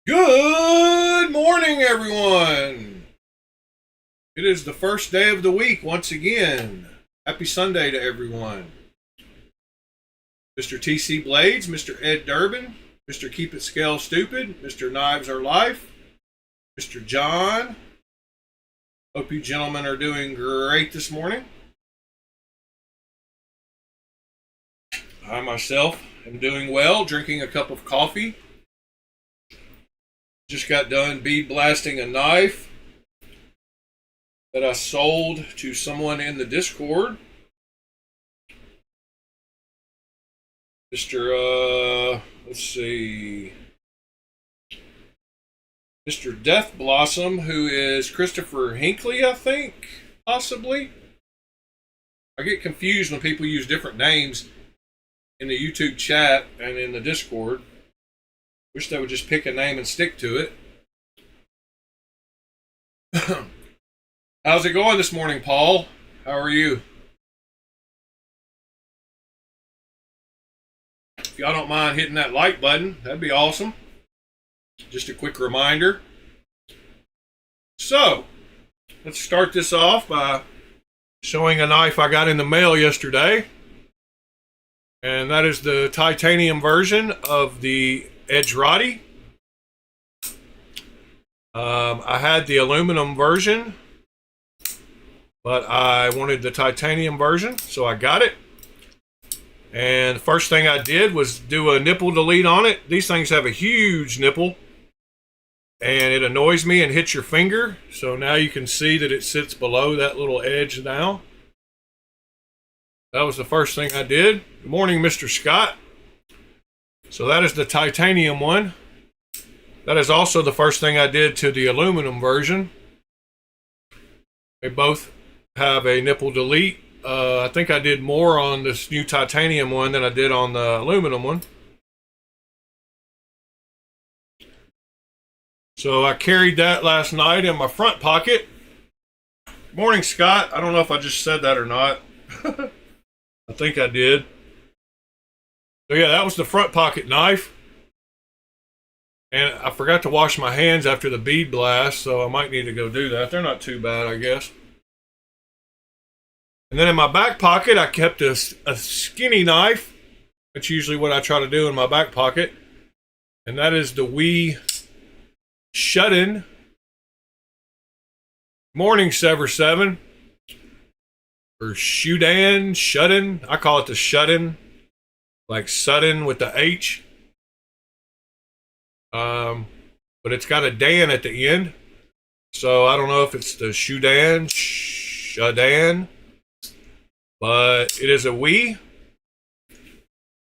Good morning, everyone. It is the first day of the week once again. Happy Sunday to everyone. Mr. TC Blades, Mr. Ed Durbin, Mr. Keep It Scale Stupid, Mr. Knives Are Life, Mr. John. Hope you gentlemen are doing great this morning. I myself am doing well, drinking a cup of coffee. Just got done bead blasting a knife that I sold to someone in the Discord. Let's see, Mr. Death Blossom, who is Christopher Hinckley, I think, possibly. I get confused when people use different names in the YouTube chat and in the Discord. Wish they would just pick a name and stick to it. How's it going this morning, Paul? How are you? If y'all don't mind hitting that like button, that'd be awesome. Just a quick reminder. So, let's start this off by showing a knife I got in the mail yesterday. And that is the titanium version of the Edge Roddy. I had the aluminum version, but I wanted the titanium version, so I got it. And the first thing I did was do a nipple delete on it. These things have a huge nipple, and it annoys me and hits your finger. So now you can see that it sits below that little edge now. That was the first thing I did. Good morning, Mr. Scott. So that is the titanium one. That is also the first thing I did to the aluminum version. They both have a nipple delete. I think I did more on this new titanium one than I did on the aluminum one. So I carried that last night in my front pocket. Good morning, Scott. I don't know if I just said that or not. I think I did. So yeah, that was the front pocket knife. And I forgot to wash my hands after the bead blast, so I might need to go do that. They're not too bad, I guess. And then in my back pocket, I kept a skinny knife. That's usually what I try to do in my back pocket. And that is the wee shut-in. Morning, Sever 7. Or Shudan, shut-in. I call it the shut-in. Like Sutton with the H. But it's got a Dan at the end. So I don't know if it's the Shudan, but it is a Wii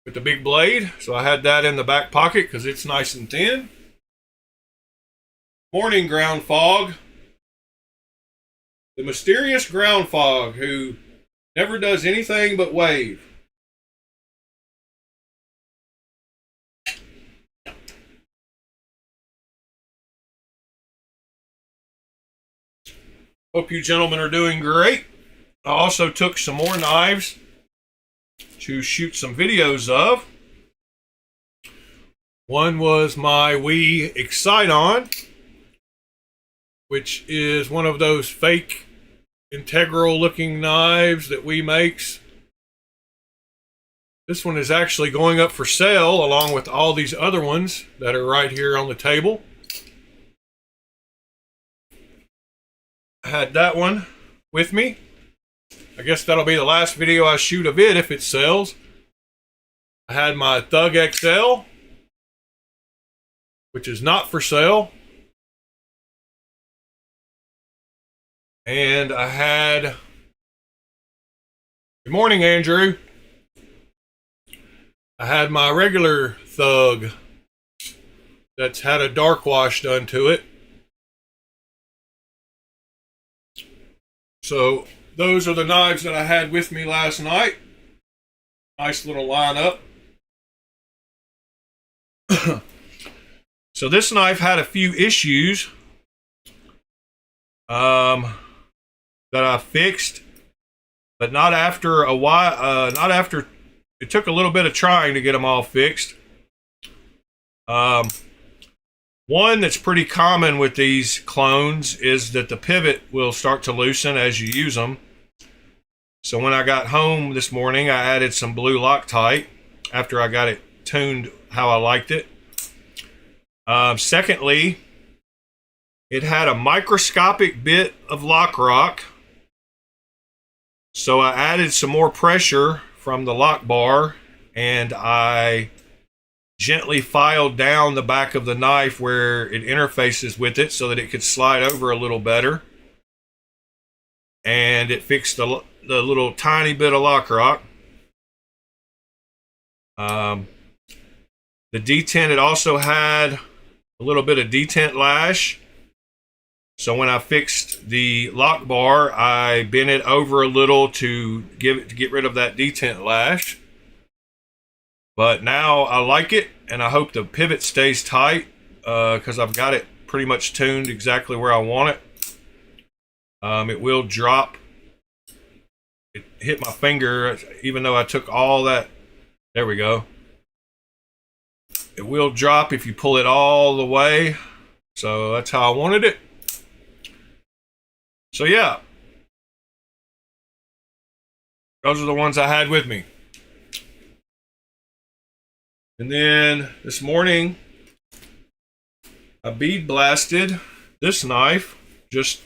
with the big blade. So I had that in the back pocket because it's nice and thin. Morning, Ground Fog. The mysterious Ground Fog who never does anything but wave. Hope you gentlemen are doing great. I also took some more knives to shoot some videos of. One was my wee Excite-On, which is one of those fake integral looking knives that we makes. This one is actually going up for sale along with all these other ones that are right here on the table. I had that one with me. I guess that'll be the last video I shoot of it if it sells. I had my Thug XL, which is not for sale. And I had... Good morning, Andrew. I had my regular Thug that's had a dark wash done to it. So those are the knives that I had with me last night. Nice little lineup. So this knife had a few issues that I fixed, but not after a while. Not after it took a little bit of trying to get them all fixed. One that's pretty common with these clones is that the pivot will start to loosen as you use them. So when I got home this morning, I added some blue Loctite after I got it tuned how I liked it. Secondly, it had a microscopic bit of lock rock. So I added some more pressure from the lock bar, and I gently filed down the back of the knife where it interfaces with it so that it could slide over a little better. And it fixed the little tiny bit of lock rock. The detent, it also had a little bit of detent lash. So when I fixed the lock bar, I bent it over a little to get rid of that detent lash. But now I like it, and I hope the pivot stays tight because I've got it pretty much tuned exactly where I want it. It will drop. It hit my finger, even though I took all that. There we go. It will drop if you pull it all the way. So that's how I wanted it. So yeah, those are the ones I had with me. And then this morning, I bead blasted this knife. Just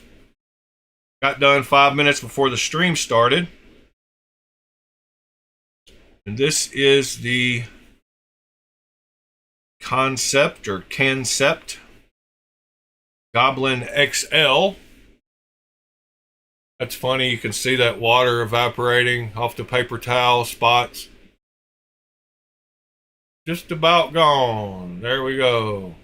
got done 5 minutes before the stream started. And this is the Concept Goblin XL. That's funny, you can see that water evaporating off the paper towel spots. Just about gone. There we go.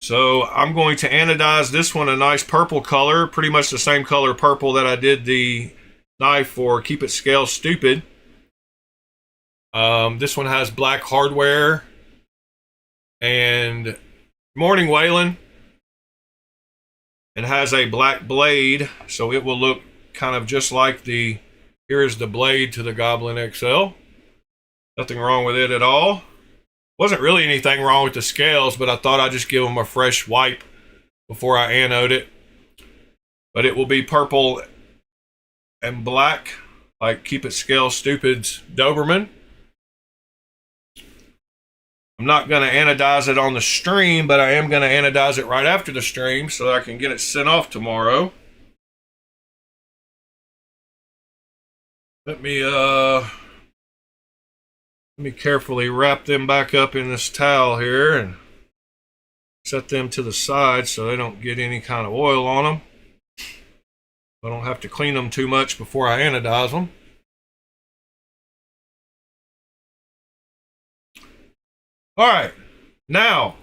So I'm going to anodize this one a nice purple color, pretty much the same color purple that I did the knife for Keep It Scale Stupid. This one has black hardware. And morning, Waylon. It has a black blade, so it will look kind of just like the, here is the blade to the Goblin XL. Nothing wrong with it at all. Wasn't really anything wrong with the scales, but I thought I'd just give them a fresh wipe before I anode it. But it will be purple and black, like Keep It Scale Stupid's Doberman. I'm not going to anodize it on the stream, but I am going to anodize it right after the stream so I can get it sent off tomorrow. Let me carefully wrap them back up in this towel here and set them to the side so they don't get any kind of oil on them. I don't have to clean them too much before I anodize them. All right, now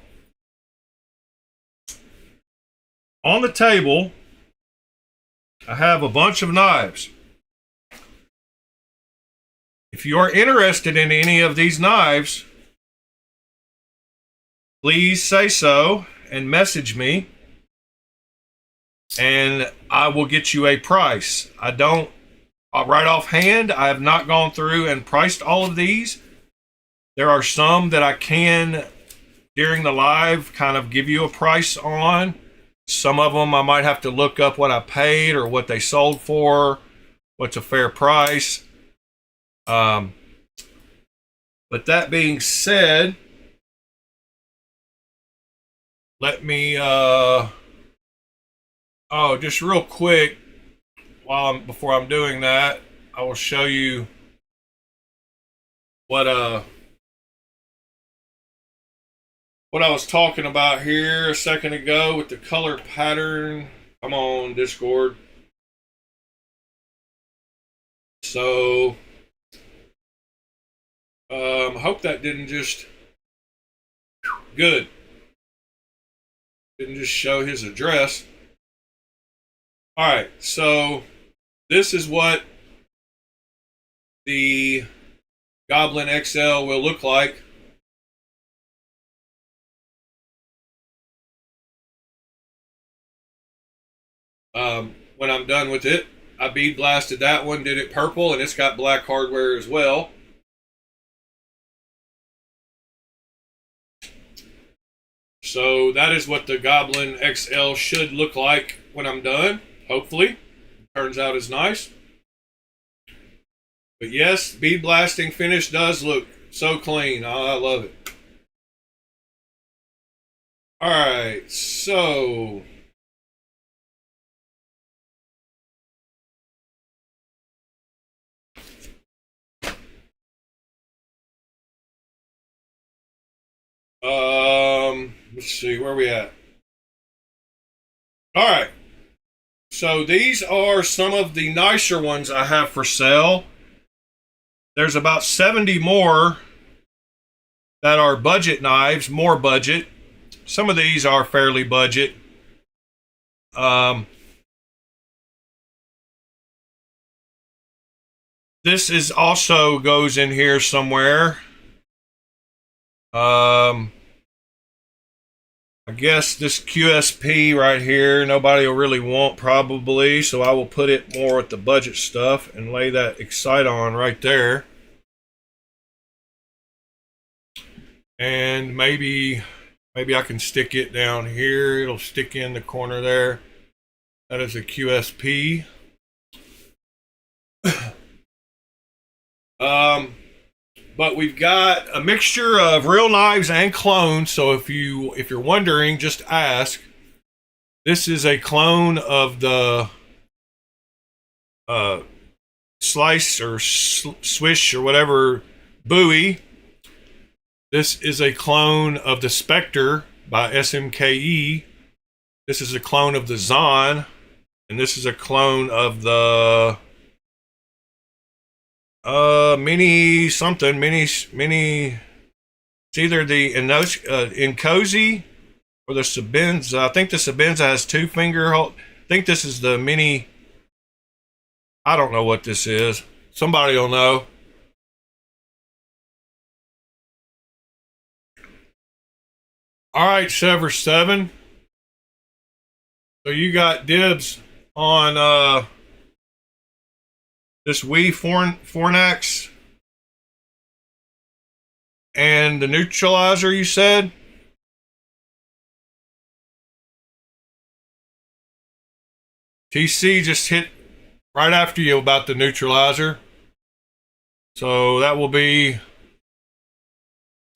on the table, I have a bunch of knives. If you are interested in any of these knives, please say so and message me, and I will get you a price. I don't, right offhand, I have not gone through and priced all of these. There are some that I can, during the live, kind of give you a price on. Some of them I might have to look up what I paid or what they sold for, what's a fair price. But that being said, let me, just real quick, before I'm doing that, I will show you what I was talking about here a second ago with the color pattern. I'm on Discord. So, I hope that didn't just, good. Didn't just show his address. Alright, so this is what the Goblin XL will look like. When I'm done with it. I bead blasted that one, did it purple, and it's got black hardware as well. So that is what the Goblin XL should look like when I'm done. Hopefully, turns out as nice. But yes, bead blasting finish does look so clean. Oh, I love it. All right, so let's see, where are we at? All right. So these are some of the nicer ones I have for sale. There's about 70 more that are budget knives, more budget. Some of these are fairly budget. This is also goes in here somewhere. I guess this QSP right here, nobody will really want probably, so I will put it more with the budget stuff and lay that Excite on right there. And maybe I can stick it down here. It'll stick in the corner there. That is a QSP. But we've got a mixture of real knives and clones. So if you're wondering, just ask. This is a clone of the Slice or Swish or whatever Bowie. This is a clone of the Spectre by SMKE. This is a clone of the Zon, and this is a clone of the mini something mini. It's either the Inkosi or the Sabenza. I think the Sabenza has 2-finger hold. I think this is the mini. I don't know what this is. Somebody will know. All right, Sever 7. So you got dibs on this Wii Fornax and the neutralizer, you said? TC just hit right after you about the neutralizer. So that will be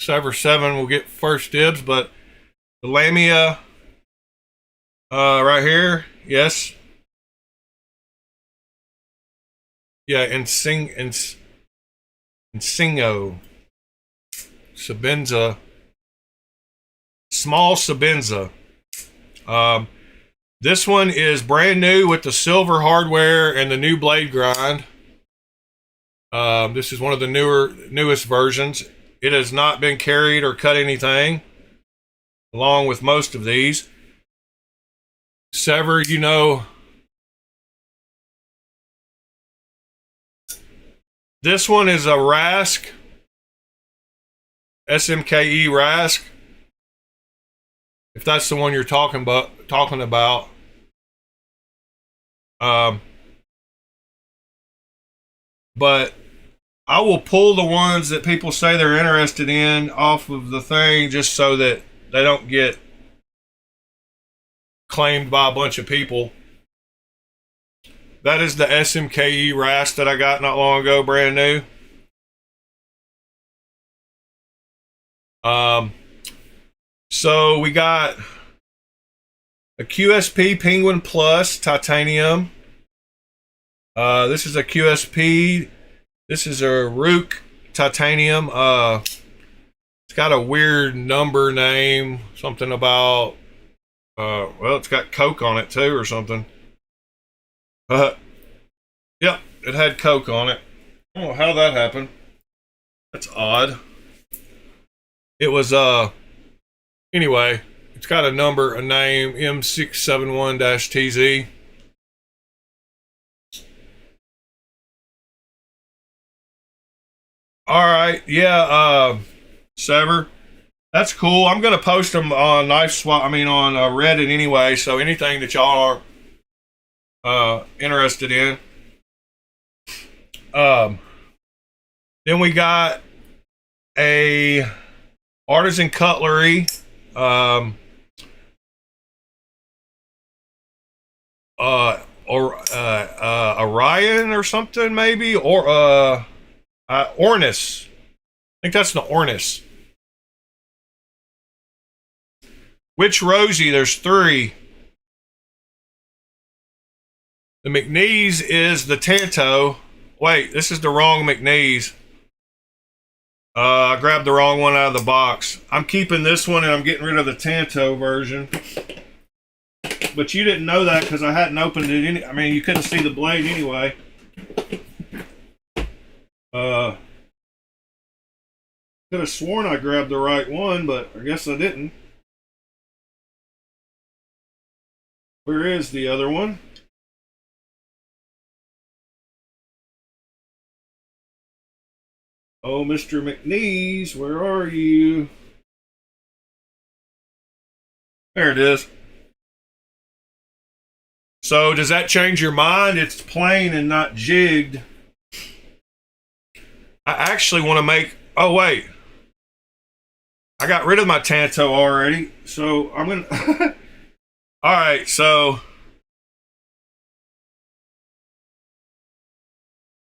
Sever 7 will get first dibs, but the Lamia right here, yes. Yeah, and Singo. Sabenza. Small Sabenza. This one is brand new with the silver hardware and the new blade grind. This is one of the newest versions. It has not been carried or cut anything, along with most of these. Sever, you know, this one is a Rask, SMKE Rask. If that's the one you're talking about. But I will pull the ones that people say they're interested in off of the thing just so that they don't get claimed by a bunch of people. That is the SMKE Rask that I got not long ago, brand new. So we got a QSP Penguin Plus titanium. This is a QSP. This is a Rook titanium. It's got a weird number name, something about well, it's got Coke on it too or something. Yep, it had Coke on it. I don't know how that happened. That's odd. It was anyway, it's got a number, a name, M671-TZ. All right, yeah, Sever. That's cool. I'm gonna post them on Knife Swap. I mean, on Reddit anyway. So anything that y'all are interested in. Then we got a Artisan Cutlery. Orion or something, maybe, or Ornis. I think that's the Ornis. Which Rosie? There's three. The McNeese is the Tanto. Wait, this is the wrong McNeese. I grabbed the wrong one out of the box. I'm keeping this one and I'm getting rid of the Tanto version. But you didn't know that because I hadn't opened it. I mean, you couldn't see the blade anyway. Could have sworn I grabbed the right one, but I guess I didn't. Where is the other one? Oh, Mr. McNeese, where are you? There it is. So, does that change your mind? It's plain and not jigged. I actually want to make... Oh, wait. I got rid of my Tanto already. So, I'm going to... Alright, so...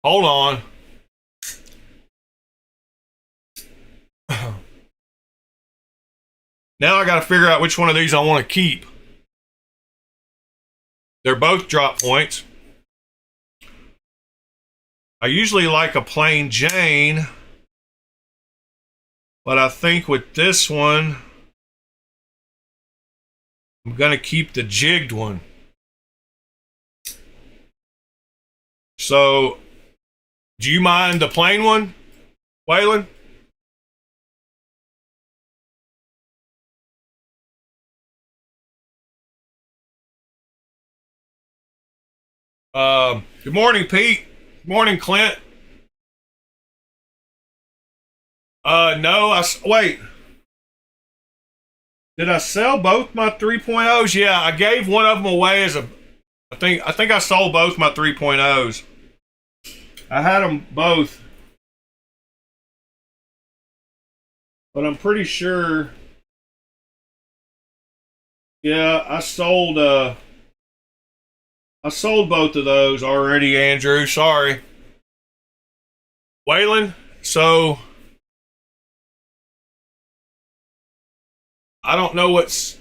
Hold on. Now I got to figure out which one of these I want to keep. They're both drop points. I usually like a plain Jane, but I think with this one, I'm going to keep the jigged one. So, do you mind the plain one, Waylon? Good morning, Pete. Good morning, Clint. No, wait. Did I sell both my 3.0s? Yeah, I gave one of them away as a, I think I sold both my 3.0s. I had them both. But I'm pretty sure, yeah, I sold both of those already, Andrew. Sorry. Waylon, so I don't know what's...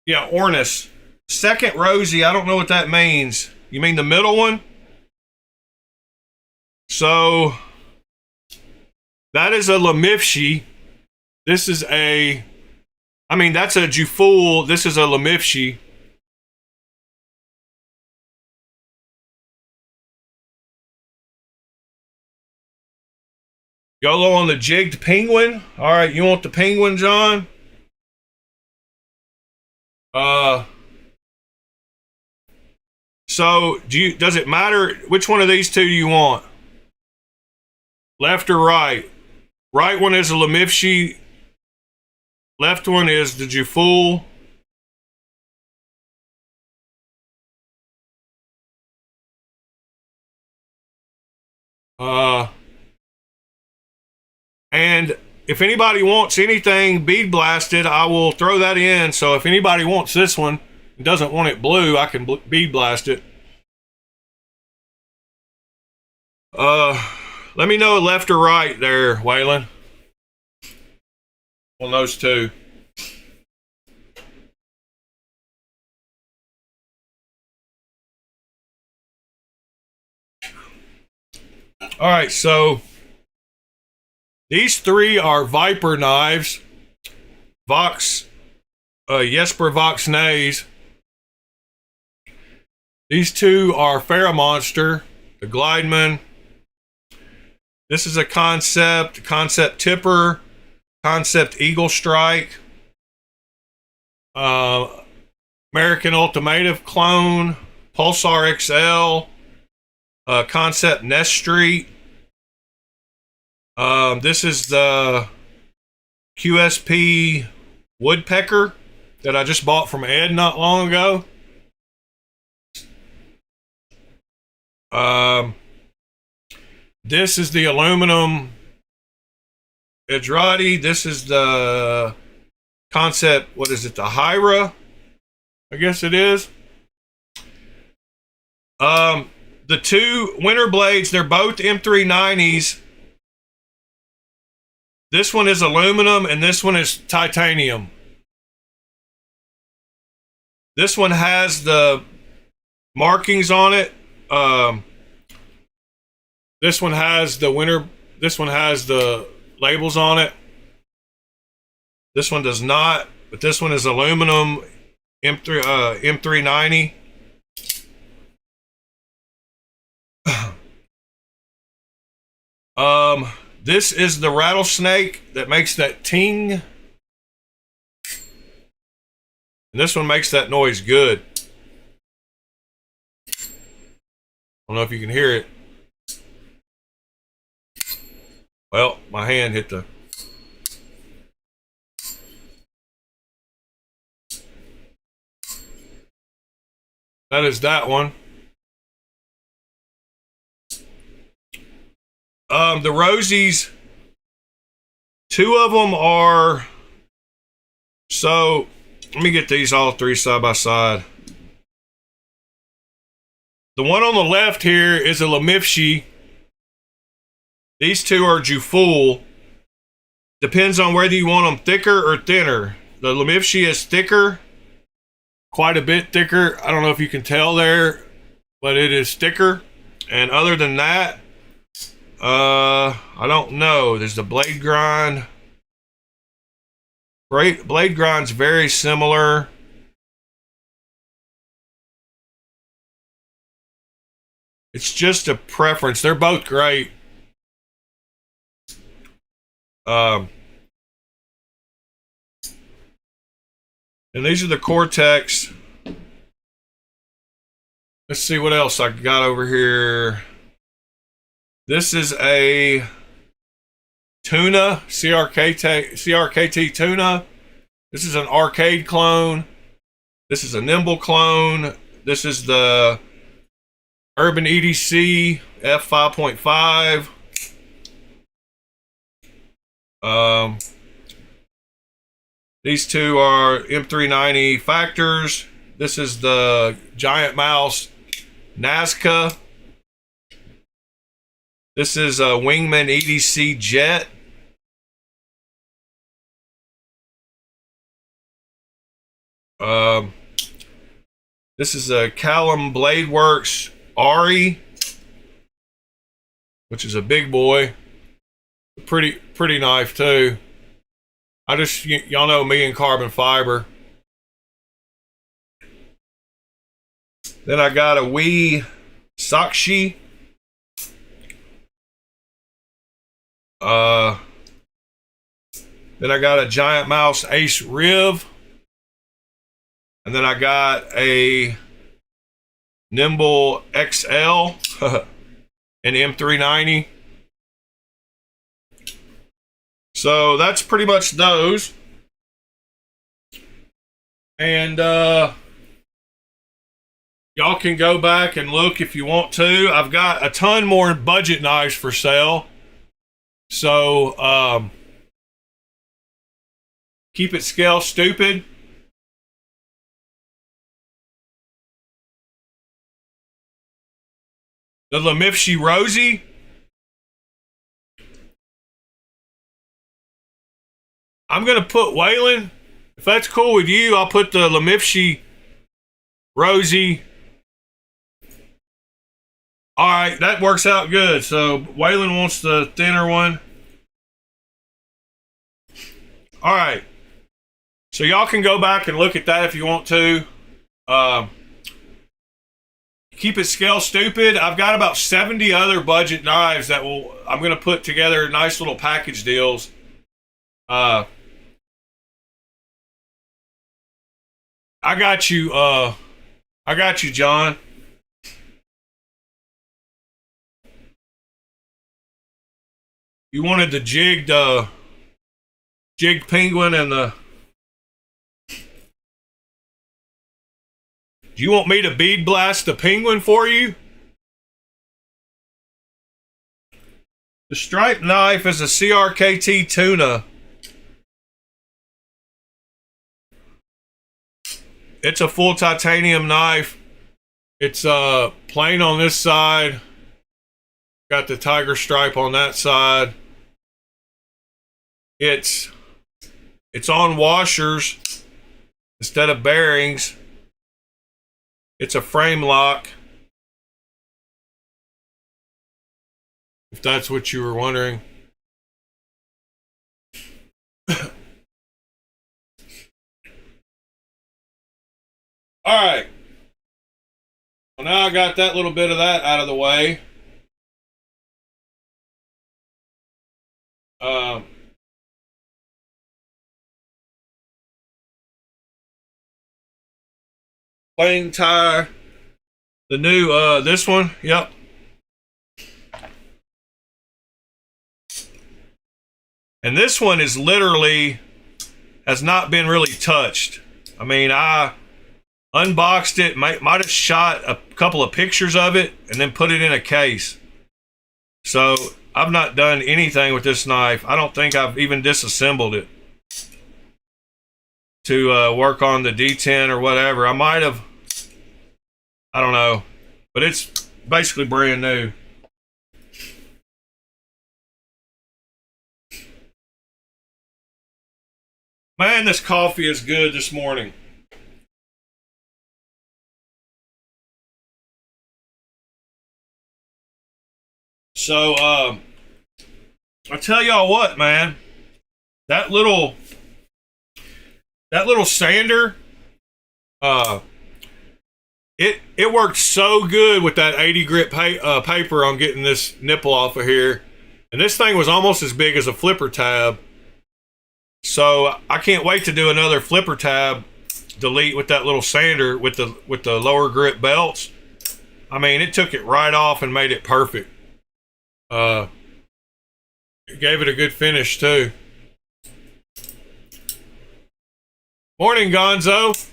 Yeah, Ornis. Second Rosie, I don't know what that means. You mean the middle one? So, that is a Lemifshi. This is a... I mean, that's a Juful. This is a Lemifshi. YOLO on the jigged penguin. All right, you want the penguin, John? So does it matter which one of these two you want? Left or right? Right one is a Lemifshi. Left one is the Juful. And if anybody wants anything bead blasted, I will throw that in. So if anybody wants this one and doesn't want it blue, I can bead blast it. Let me know left or right there, Waylon. On those two. All right, so these three are Viper knives. Vox, Jesper Vox Knives. These two are FerraMonster, the Glideman. This is a concept tipper, concept eagle strike, American Ultimative clone, Pulsar XL, concept Nest Street. This is the QSP Woodpecker that I just bought from Ed not long ago. This is the aluminum Edrati. This is the Concept, what is it, the Hyra, I guess it is. The two winter blades, they're both M390s. This one is aluminum and this one is titanium. This one has the markings on it. This one has the labels on it. This one does not, but this one is aluminum M390. This is the rattlesnake that makes that ting. And this one makes that noise good. I don't know if you can hear it. Well, my hand hit the... That is that one. The Rosies, two of them are... So, let me get these all three side by side. The one on the left here is a Lemifshi. These two are Jufool. Depends on whether you want them thicker or thinner. The Lemifshi is thicker, quite a bit thicker. I don't know if you can tell there, but it is thicker. And other than that, I don't know. There's the blade grind. Blade grind's very similar. It's just a preference. They're both great. And these are the Cortex. Let's see what else I got over here. This is a Tuna, CRKT Tuna. This is an arcade clone. This is a Nimble clone. This is the Urban EDC F5.5. These two are M390 factors. This is the Giant Mouse Nazca. This is a Wingman EDC Jet. This is a Callum Bladeworks Ari, which is a big boy. Pretty knife too. Y'all know me and carbon fiber. Then I got a wee Sakshi. Then I got a Giant Mouse Ace Riv. And then I got a Nimble XL and M390. So that's pretty much those. And y'all can go back and look if you want to. I've got a ton more budget knives for sale. So keep it scale stupid. The Lemifshi Rosie. I'm going to put Waylon. If that's cool with you, I'll put the Lemifshi Rosie. All right, that works out good. So Waylon wants the thinner one. All right. So y'all can go back and look at that if you want to. Keep it scale stupid. I've got about 70 other budget knives that I'm going to put together nice little package deals. I got you, John. You wanted the jigged penguin and the... Do you want me to bead blast the penguin for you? The striped knife is a CRKT Tuna. it's a full titanium knife. It's plain on this side. Got the tiger stripe on that side. It's on washers instead of bearings. It's a frame lock, if that's what you were wondering. All right. Well, now I got that little bit of that out of the way. Playing tie, the new this one, yep. And this one is literally has not been really touched. I mean, I unboxed it, might have shot a couple of pictures of it and then put it in a case. So I've not done anything with this knife. I don't think I've even disassembled it to work on the D10 or whatever. I might have, I don't know, but it's basically brand new. Man, this coffee is good this morning. So, I tell y'all what, man, that little sander, it worked so good with that 80 grit paper on getting this nipple off of here, and this thing was almost as big as a flipper tab. So I can't wait to do another flipper tab delete with that little sander with the lower grit belts. I mean, it took it right off and made it perfect. It gave it a good finish too. Morning, Gonzo.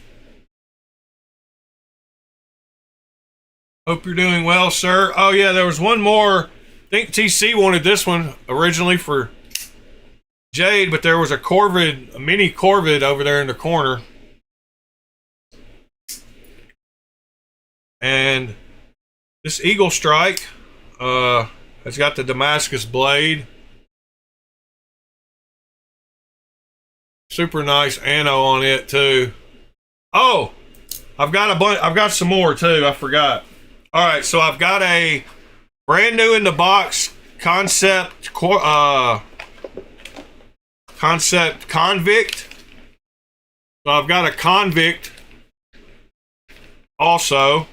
Hope you're doing well, sir. Oh yeah, there was one more. I think TC wanted this one originally for Jade, but there was a mini Corvid over there in the corner. And this Eagle Strike has got the Damascus blade. Super nice anno on it too. Oh, I've got some more too. I forgot. All right, so I've got a brand new in the box concept convict. So I've got a convict also.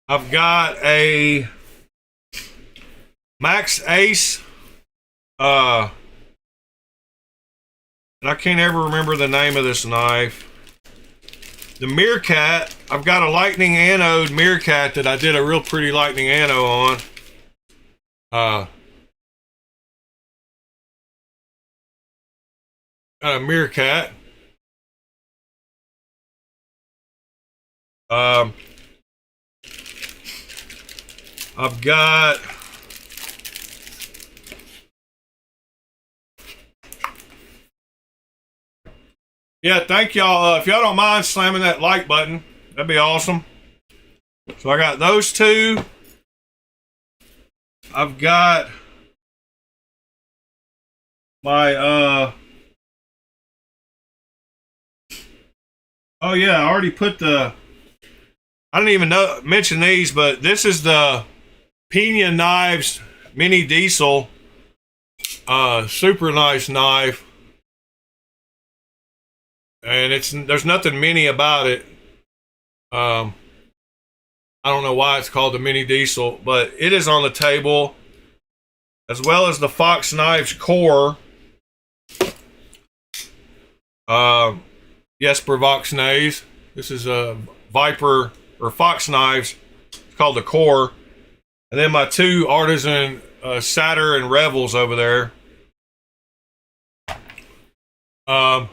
I've got a Max Ace, and I can't ever remember the name of this knife. The Meerkat, I've got a lightning anode Meerkat that I did a real pretty lightning anode on. Got a Meerkat. I've got yeah, thank y'all. If y'all don't mind slamming that like button, that'd be awesome. So I got those two. I've got my oh yeah, I already put the I didn't even mention these, but this is the Pena Knives Mini Diesel. Super nice knife. And there's nothing mini about it. I don't know why it's called the Mini Diesel, but it is on the table, as well as the Fox Knives Core. Jesper Vox Knives. This is a Viper or Fox Knives. It's called the Core. And then my two Artisan Satyr and Revels over there. Then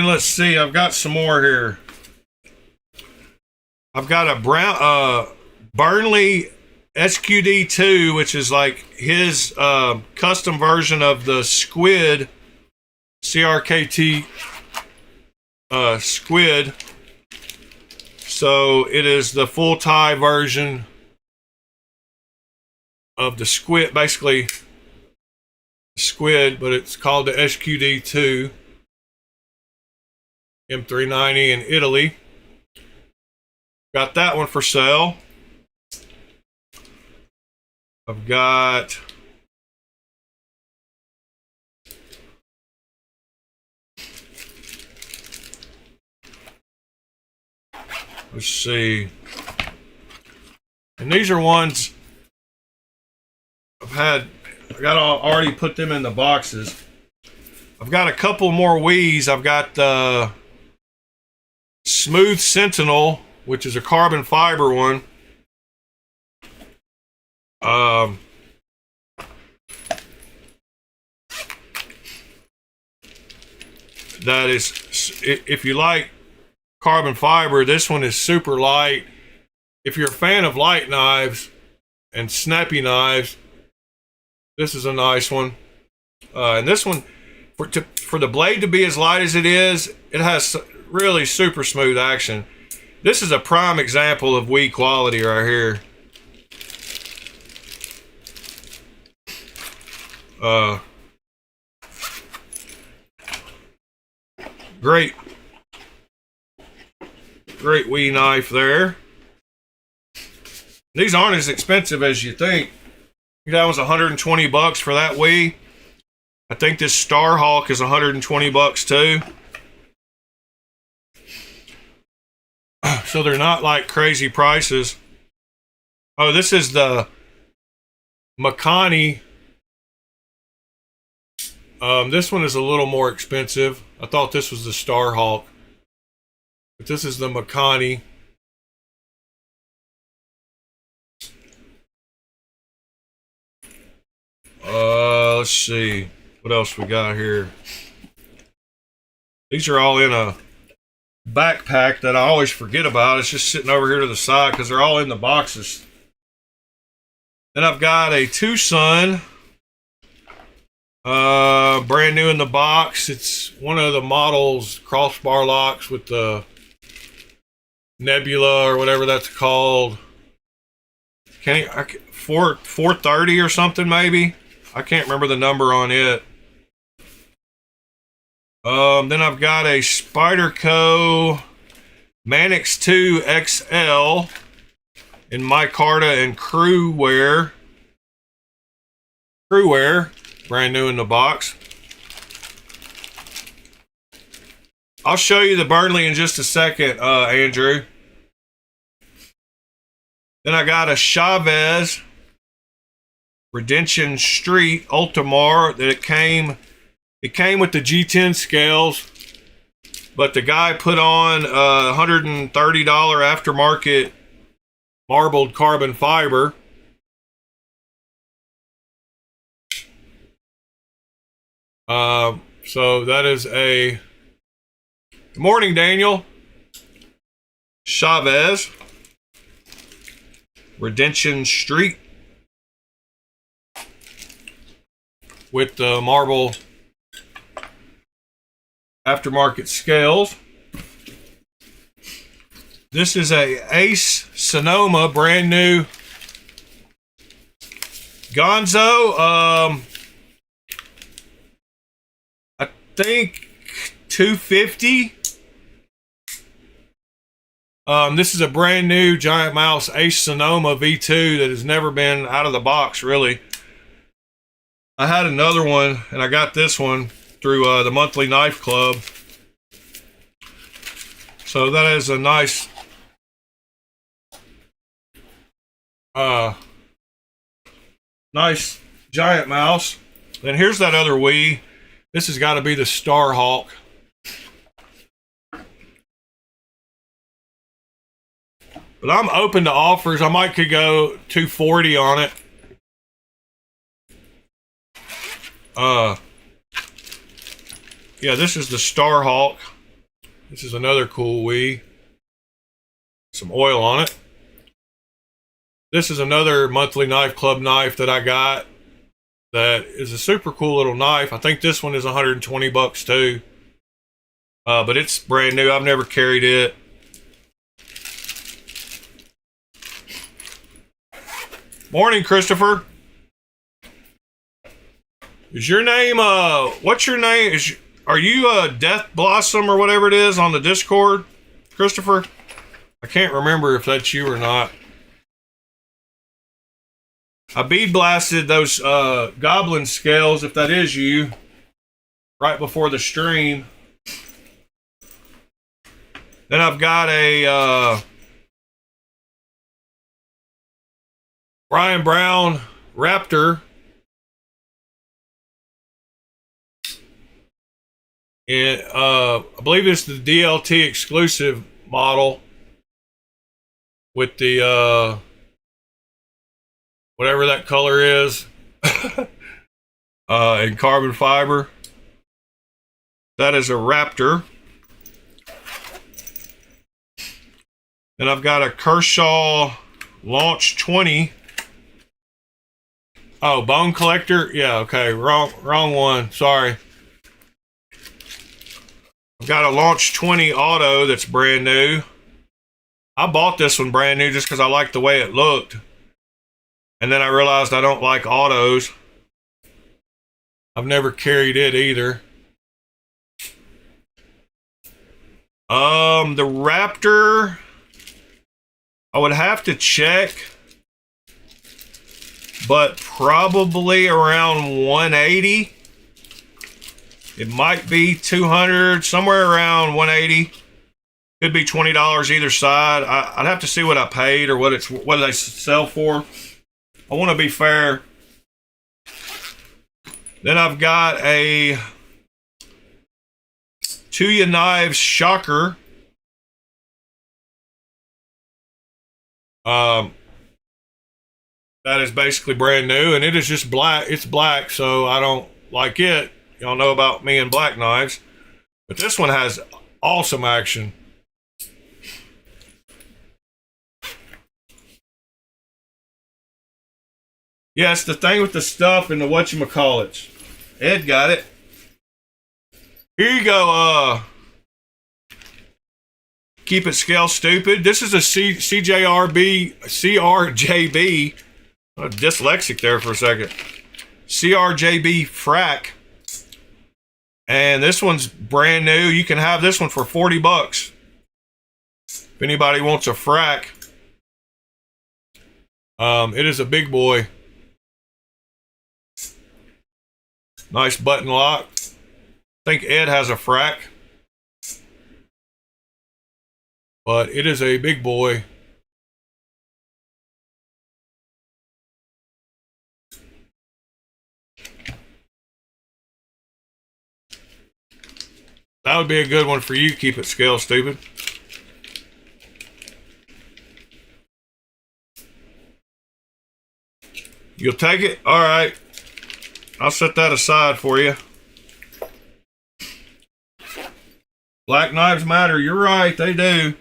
let's see, I've got some more here. I've got a Burnley SQD2, which is like his custom version of the Squid CRKT squid. So it is the full tie version of the squid, basically squid, but it's called the SQD2 M390 in Italy. Got that one for sale. I've got let's see. And these are ones I got already put them in the boxes. I've got a couple more Wii's. I've got the Smooth Sentinel, which is a carbon fiber one. That is, if you like carbon fiber, this one is super light. If you're a fan of light knives and snappy knives, this is a nice one. And this one, for the blade to be as light as it is, it has really super smooth action. This is a prime example of Wii quality right here. Great Wii knife there. These aren't as expensive as you think. That was 120 bucks for that Wii. I think this Starhawk is 120 bucks too. So they're not like crazy prices. Oh, this is the Makani. This one is a little more expensive. I thought this was the Starhawk, but this is the Makani. Let's see what else we got here. These are all in a backpack that I always forget about. It's just sitting over here to the side because they're all in the boxes. Then I've got a Tucson, brand new in the box. It's one of the models crossbar locks with the Nebula or whatever that's called. 430 or something maybe. I can't remember the number on it. Then I've got a Spyderco Manix 2 XL in micarta and crew wear, brand new in the box. I'll show you the Burnley in just a second, Andrew. Then I got a Chavez Redemption Street Ultramar that it came with the G10 scales, but the guy put on $130 aftermarket marbled carbon fiber. So that is a good morning, Daniel. Chavez Redemption Street with the marble aftermarket scales. This is a Ace Sonoma, brand new Gonzo. I think 250. This is a brand new Giant Mouse Ace Sonoma V2 that has never been out of the box, really. I had another one, and I got this one through the monthly knife club. So that is a nice nice Giant Mouse. Then here's that other Wii. This has got to be the Starhawk. But I'm open to offers. I might could go 240 on it. Yeah, this is the Starhawk. This is another cool Wii. Some oil on it. This is another monthly knife club knife that I got. that is a super cool little knife. I think this one is 120 bucks too. But it's brand new. I've never carried it. Morning, Christopher. Is your name, what's your name? Are you Death Blossom or whatever it is on the Discord, Christopher? I can't remember if that's you or not. I bead blasted those goblin scales, if that is you, right before the stream. Then I've got a Brian Brown Raptor. And I believe it's the DLT exclusive model with the whatever that color is in carbon fiber. That is a Raptor. Then I've got a Kershaw Launch 20. Oh, Bone Collector? Yeah, okay, wrong one, sorry. I've got a Launch 20 Auto that's brand new. I bought this one brand new just because I liked the way it looked. And then I realized I don't like autos. I've never carried it either. The Raptor, I would have to check, but probably around 180. It might be 200, somewhere around 180. Could be $20 either side. I'd have to see what I paid or what they sell for. I want to be fair. Then I've got a Tuya Knives Shocker. That is basically brand new, and it is just black. It's black, so I don't like it. Y'all know about me and black knives. But this one has awesome action. Yeah, it's the thing with the stuff and the whatchamacallits. Ed got it. Here you go, Keep It Scale Stupid. This is a CRJB. I'm dyslexic there for a second. CRJB frac. And this one's brand new. You can have this one for 40 bucks. If anybody wants a frac. It is a big boy. Nice button lock. I think Ed has a frac. But it is a big boy. That would be a good one for you. Keep it scale, stupid. You'll take it? All right. I'll set that aside for you. Black knives matter. You're right. They do.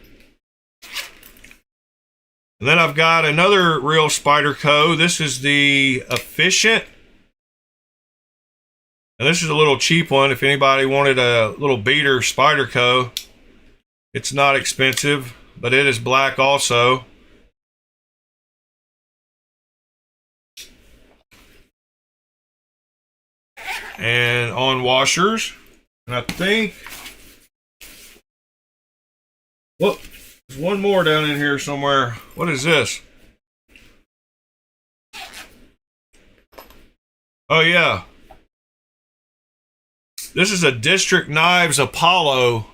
And then I've got another real Spyderco. This is the Efficient. And this is a little cheap one if anybody wanted a little beater Spyderco. It's not expensive, but it is black also. And on washers. And I think... Whoop, there's one more down in here somewhere. What is this? Oh, yeah. This is a District Knives Apollo.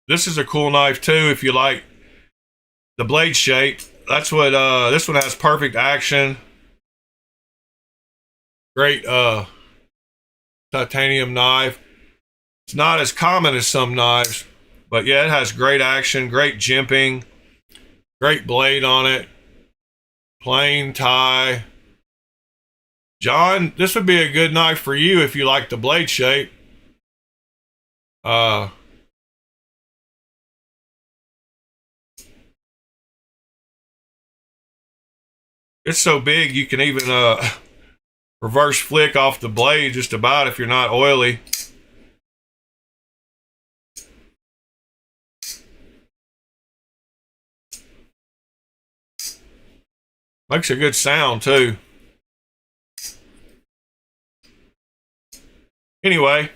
This is a cool knife too if you like the blade shape. That's what this one has. Perfect action. Great titanium knife. It's not as common as some knives, but yeah, it has great action, great jimping, great blade on it, plain tie. John, this would be a good knife for you if you like the blade shape. It's so big you can even reverse flick off the blade just about if you're not oily. Makes a good sound too. Anyway,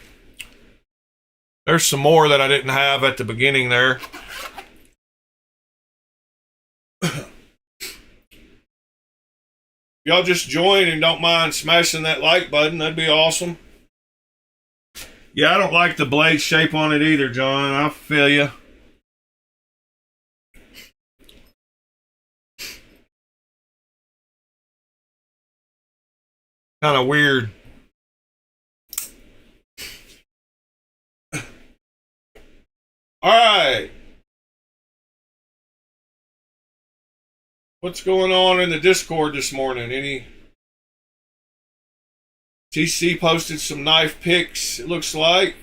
there's some more that I didn't have at the beginning there. Y'all just join and don't mind smashing that like button. That'd be awesome. Yeah, I don't like the blade shape on it either, John. I feel you. Kind of weird. All right. What's going on in the Discord this morning? Any TC posted some knife pics, it looks like.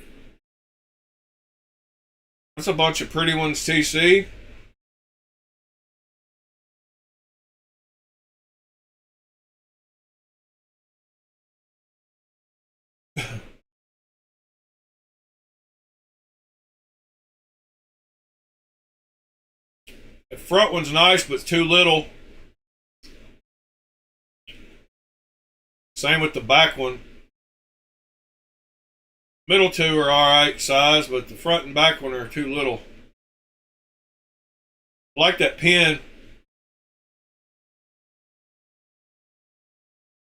That's a bunch of pretty ones, TC. The front one's nice, but too little. Same with the back one. Middle two are alright size, but the front and back one are too little. I like that pin.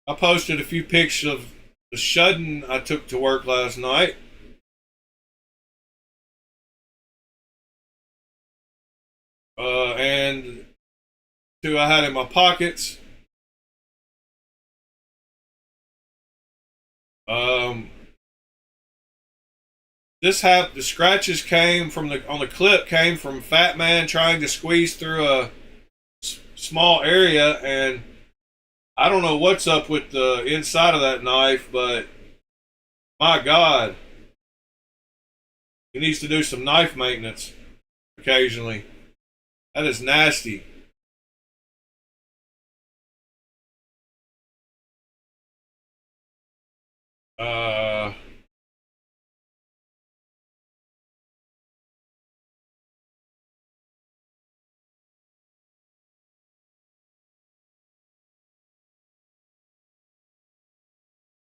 I posted a few pics of the shudding I took to work last night. And two I had in my pockets. The scratches came from on the clip came from Fat Man trying to squeeze through a small area, and I don't know what's up with the inside of that knife, but my God, he needs to do some knife maintenance occasionally. That is nasty.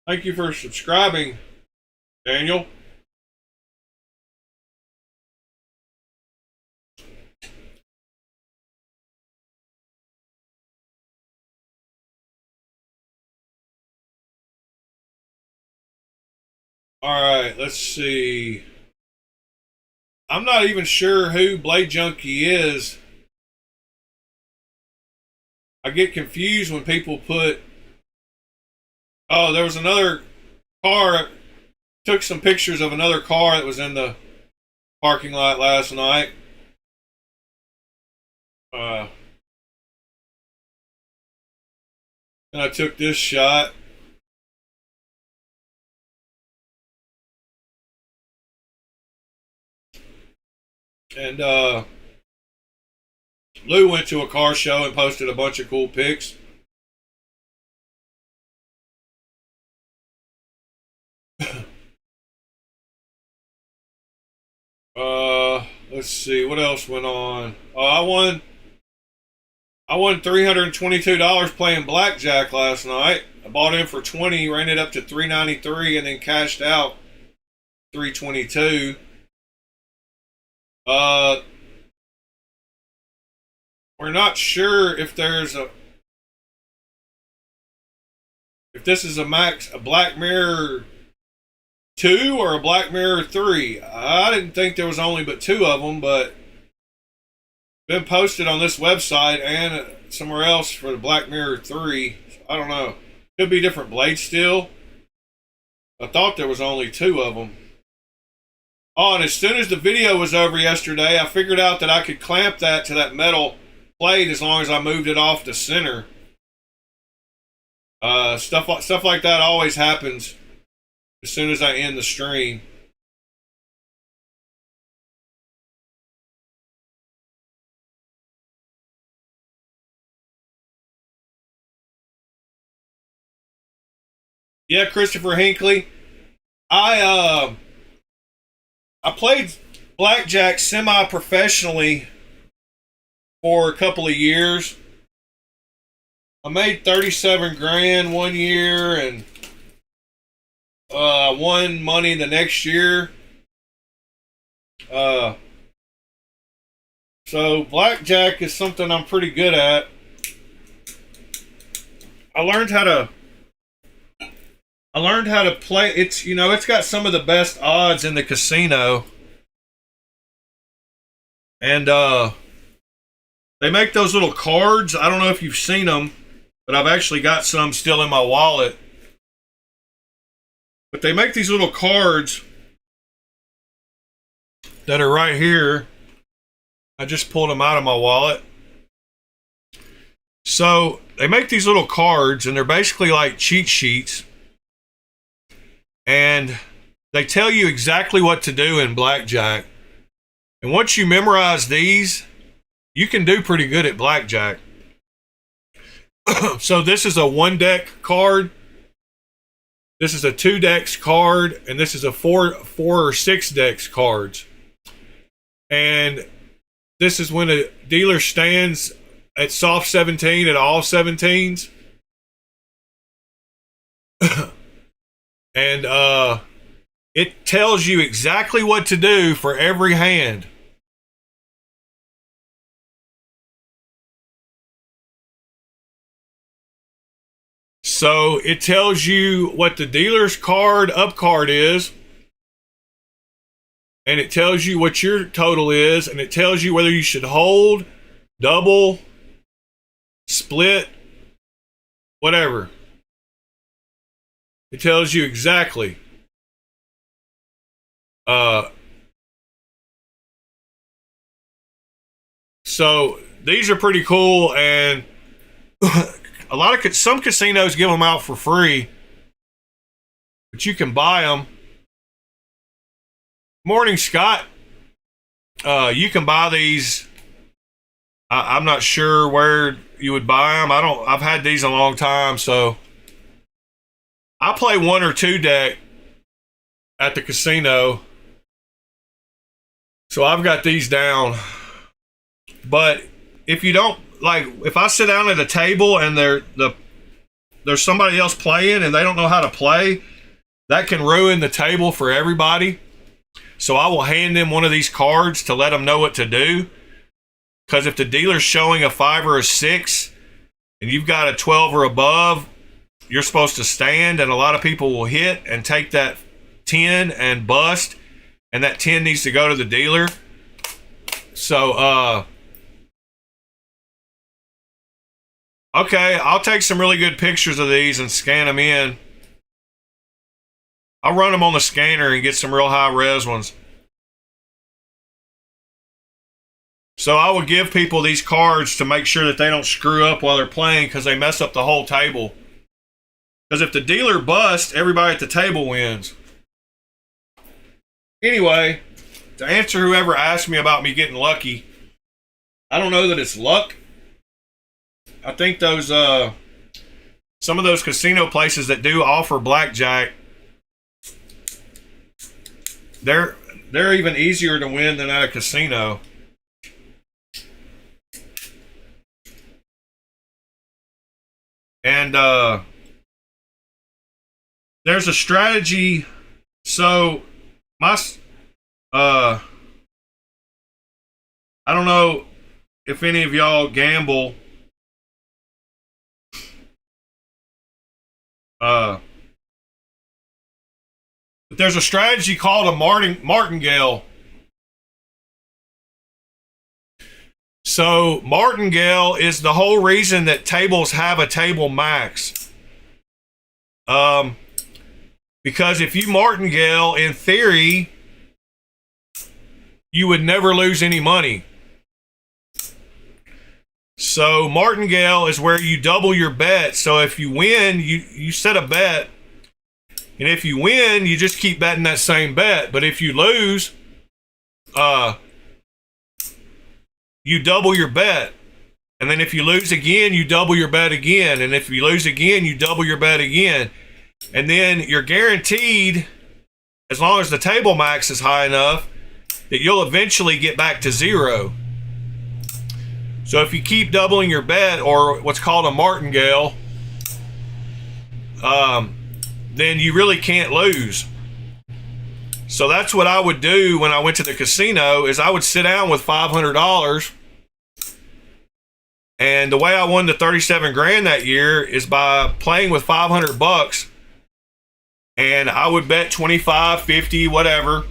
Thank you for subscribing, Daniel. All right, let's see. I'm not even sure who Blade Junkie is. I get confused when people put. Oh, there was another car. Took some pictures of another car that was in the parking lot last night. And I took this shot. And Lou went to a car show and posted a bunch of cool pics. Let's see what else went on. I won $322 playing blackjack last night. I bought in for 20, ran it up to 393, and then cashed out 322. We're not sure if this is a Black Mirror 2 or a Black Mirror 3. I didn't think there was only but 2 of them, but been posted on this website and somewhere else for the Black Mirror 3. I don't know. Could be different blades still. I thought there was only 2 of them. Oh, and as soon as the video was over yesterday, I figured out that I could clamp that to that metal plate as long as I moved it off the center. Stuff like that always happens as soon as I end the stream. Yeah, Christopher Hinckley. I played blackjack semi-professionally for a couple of years. I made 37 grand one year and won money the next year. So blackjack is something I'm pretty good at. I learned how to play. It's, you know, it's got some of the best odds in the casino. And they make those little cards. I don't know if you've seen them, but I've actually got some still in my wallet. But they make these little cards that are right here. I just pulled them out of my wallet. So they make these little cards, and they're basically like cheat sheets. And they tell you exactly what to do in blackjack. And once you memorize these, you can do pretty good at blackjack. So this is a 1-deck card. This is a 2 decks card, and this is a 4 or 6 decks cards. And this is when a dealer stands at soft 17 at all 17s. And it tells you exactly what to do for every hand. So it tells you what the dealer's card up card is, and it tells you what your total is, and it tells you whether you should hold, double, split, whatever. It tells you exactly. So these are pretty cool, and some casinos give them out for free, but you can buy them. Morning, Scott. You can buy these. I'm not sure where you would buy them. I've had these a long time, so I play 1 or 2 deck at the casino, so I've got these down. But if you don't, like, if I sit down at a table and there's somebody else playing and they don't know how to play, that can ruin the table for everybody. So I will hand them one of these cards to let them know what to do. Because if the dealer's showing a 5 or a 6 and you've got a 12 or above, you're supposed to stand, and a lot of people will hit and take that 10 and bust, and that 10 needs to go to the dealer. So okay, I'll take some really good pictures of these and scan them in. I'll run them on the scanner and get some real high res ones. So I would give people these cards to make sure that they don't screw up while they're playing, because they mess up the whole table. Because if the dealer busts, everybody at the table wins. Anyway, to answer whoever asked me about me getting lucky, I don't know that it's luck. I think those some of those casino places that do offer blackjack, they're even easier to win than at a casino. And there's a strategy. So my I don't know if any of y'all gamble. But there's a strategy called a martingale. So martingale is the whole reason that tables have a table max. Because if you martingale, in theory, you would never lose any money. So martingale is where you double your bet. So if you win, you set a bet, and if you win, you just keep betting that same bet. But if you lose, you double your bet. And then if you lose again, you double your bet again. And if you lose again, you double your bet again. And then you're guaranteed, as long as the table max is high enough, that you'll eventually get back to zero. So if you keep doubling your bet, or what's called a martingale, then you really can't lose. So that's what I would do when I went to the casino, is I would sit down with $500. And the way I won the 37 grand that year is by playing with $500. And I would bet 25, 50, whatever.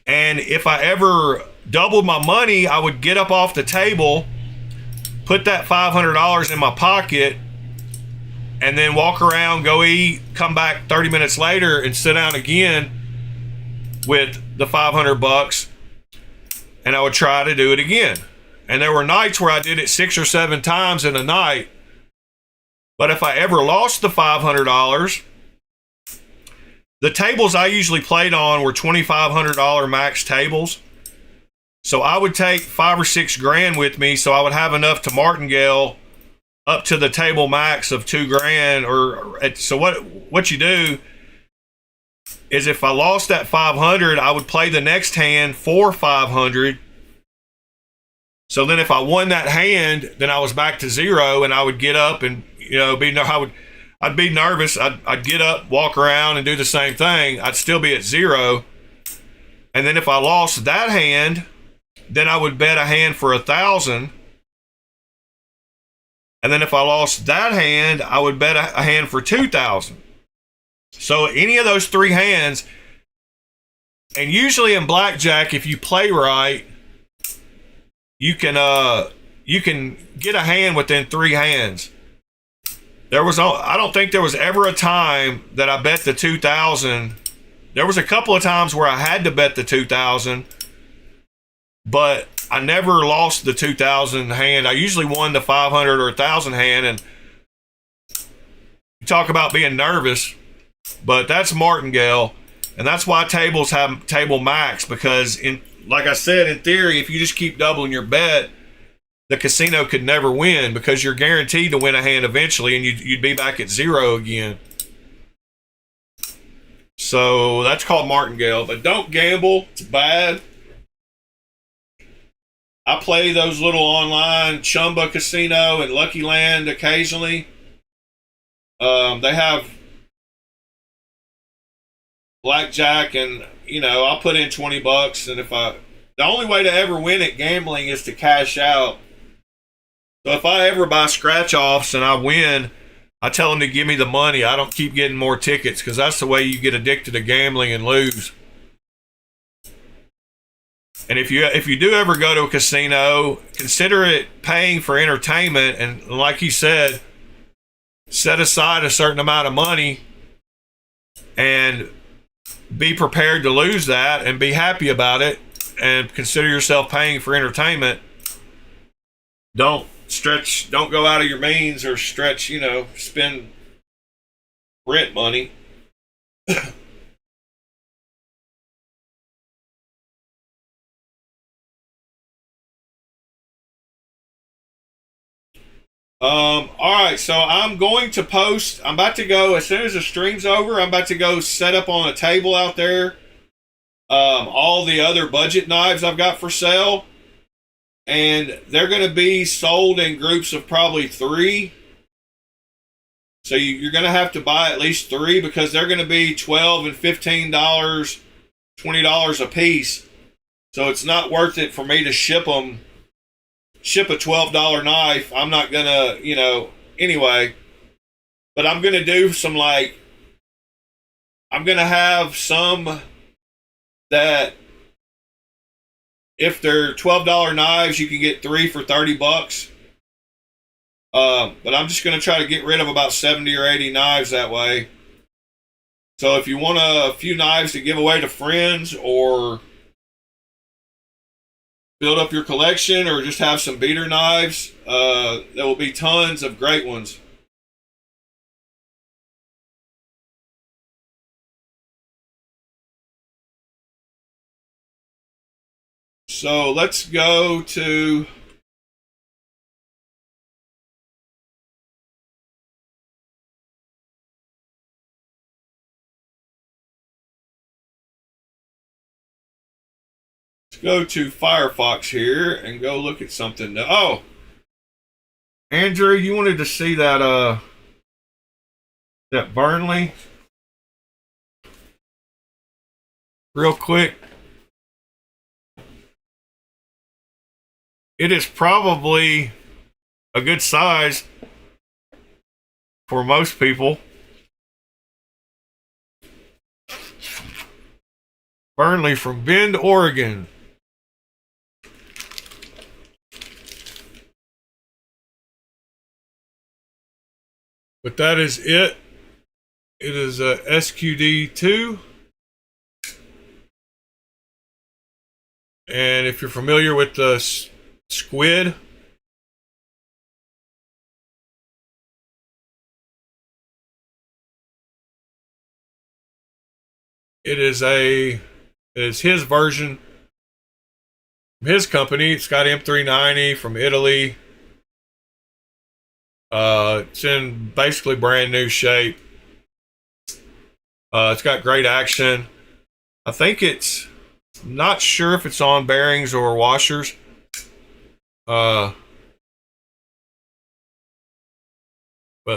And if I ever doubled my money, I would get up off the table, put that $500 in my pocket, and then walk around, go eat, come back 30 minutes later and sit down again with the $500, and I would try to do it again. And there were nights where I did it 6 or 7 times in a night. But if I ever lost the $500, the tables I usually played on were $2,500 max tables. So I would take 5 or 6 grand with me, so I would have enough to martingale up to the table max of 2 grand. So what you do is, if I lost that 500, I would play the next hand for 500. So then if I won that hand, then I was back to zero, and I would get up and, I'd be nervous. I'd get up, walk around, and do the same thing. I'd still be at zero. And then if I lost that hand, then I would bet a hand for 1,000. And then if I lost that hand, I would bet a hand for 2,000. So any of those 3 hands, and usually in blackjack, if you play right, you can get a hand within 3 hands. I don't think there was ever a time that I bet the 2,000. There was a couple of times where I had to bet the 2,000, but I never lost the 2,000 hand. I usually won the 500 or 1,000 hand. And you talk about being nervous, but that's martingale, and that's why tables have table max, because like I said, in theory, if you just keep doubling your bet, the casino could never win, because you're guaranteed to win a hand eventually, and you'd be back at zero again. So that's called martingale. But don't gamble. It's bad. I play those little online Chumba Casino and Lucky Land occasionally. They have blackjack, and I'll put in $20, and the only way to ever win at gambling is to cash out. So if I ever buy scratch offs and I win, I tell them to give me the money. I don't keep getting more tickets, because that's the way you get addicted to gambling and lose. And if you do ever go to a casino, consider it paying for entertainment, and like he said, set aside a certain amount of money and be prepared to lose that, and be happy about it, and consider yourself paying for entertainment. Don't go out of your means, or spend rent money. All right, so I'm about to go, as soon as the stream's over, I'm about to go set up on a table out there all the other budget knives I've got for sale, and they're going to be sold in groups of probably 3. So you're going to have to buy at least 3, because they're going to be $12 and $15, $20 a piece. So it's not worth it for me to ship a $12 knife. I'm not going to, anyway. But I'm going to do some, I'm going to have some that, if they're $12 knives, you can get 3 for $30. But I'm just going to try to get rid of about 70 or 80 knives that way. So if you want a few knives to give away to friends, or build up your collection, or just have some beater knives, there will be tons of great ones. So let's go to go to Firefox here and go look at something. Oh, Andrew, you wanted to see that Burnley real quick. It is probably a good size for most people. Burnley from Bend, Oregon. But that is it. It is a SQD2. And if you're familiar with the squid, it is his version from his company. It's got M390 from Italy. It's in basically brand new shape. It's got great action. I think it's not sure if it's on bearings or washers. But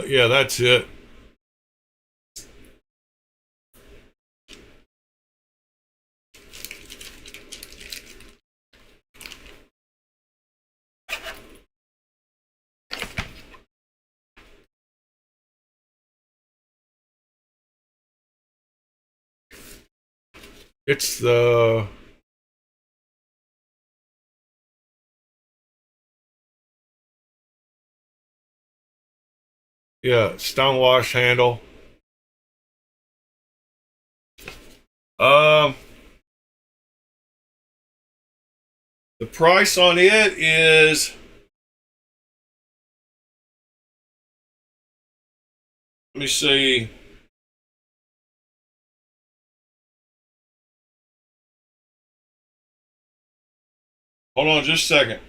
yeah, that's it. It's the stonewash handle. Um, the price on it is, let me see. Hold on just a second.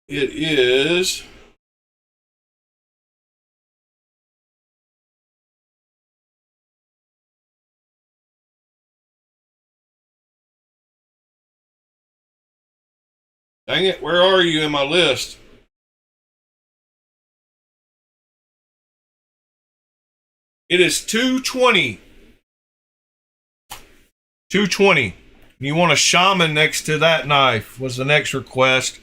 It is dang it, where are you in my list? It is 220. 220. You want a shaman next to that knife was the next request.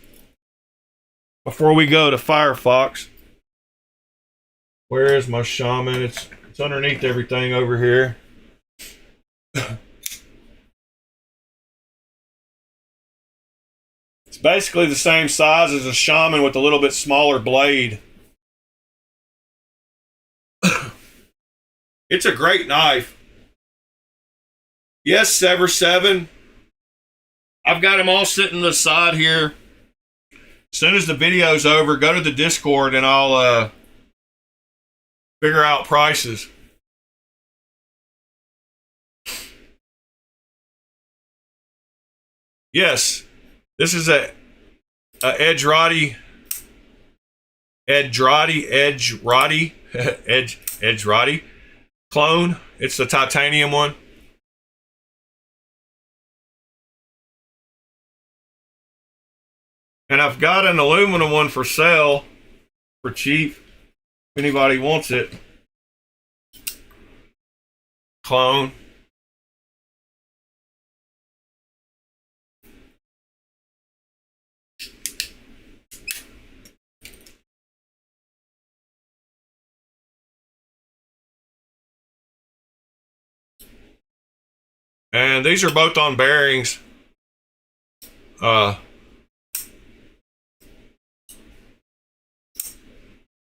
Before we go to Firefox. Where is my shaman? It's underneath everything over here. It's basically the same size as a shaman with a little bit smaller blade. It's a great knife. Yes, Sever 7. I've got them all sitting to the side here. As soon as the video's over, go to the Discord and I'll figure out prices. Yes, this is a Edge Roddy clone. It's the titanium one. And I've got an aluminum one for sale for cheap. If anybody wants it. Clone. And these are both on bearings.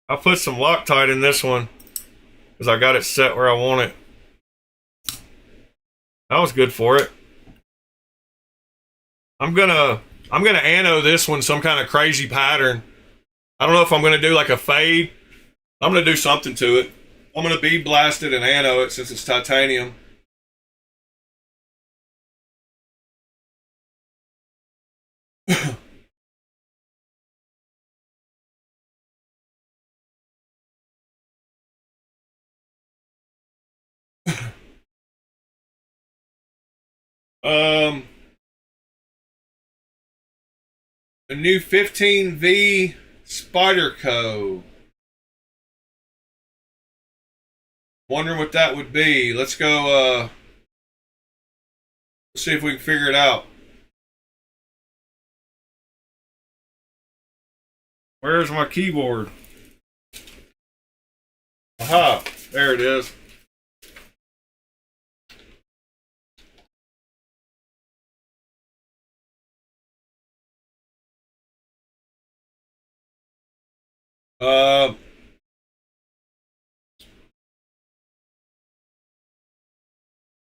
I put some Loctite in this one because I got it set where I want it. That was good for it. I'm gonna anno this one some kind of crazy pattern. I don't know if I'm gonna do like a fade. I'm gonna do something to it. I'm gonna bead blast it and anno it since it's titanium. A new 15V Spyderco. Wondering what that would be. Let's go see if we can figure it out. Where's my keyboard? Aha, there it is.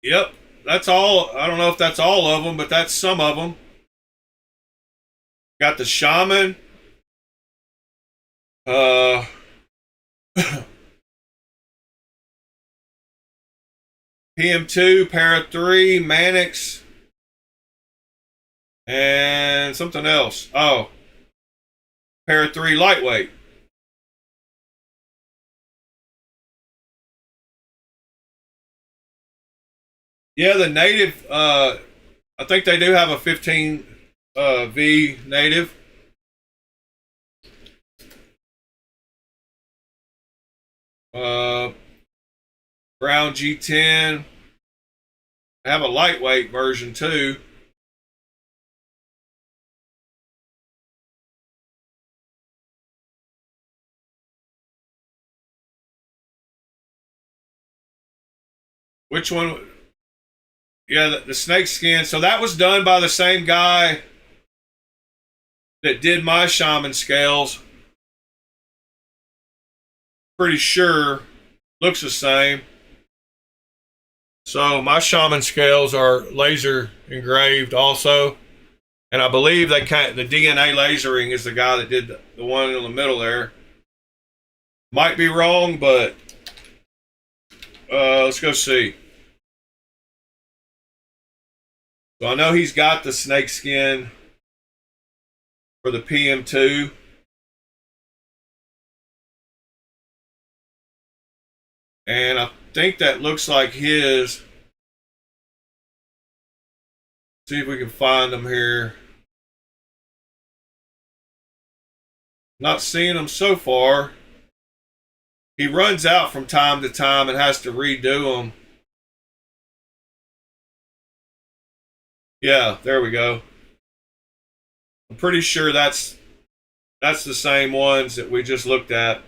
Yep, that's all. I don't know if that's all of them, but that's some of them. Got the Shaman. PM2, Para 3, Mannix, and something else. Oh, Para 3 Lightweight. Yeah, the native, I think they do have a 15 V native. Brown G10. I have a lightweight version too. Which one? Yeah, the snake skin. So that was done by the same guy that did my shaman scales. Pretty sure. Looks the same. So my shaman scales are laser engraved also. And I believe they can't, the DNA lasering is the guy that did the one in the middle there. Might be wrong, but let's go see. So I know he's got the snake skin for the PM2. And I think that looks like his. See if we can find them here. Not seeing them so far. He runs out from time to time and has to redo them. Yeah, there we go. I'm pretty sure that's the same ones that we just looked at.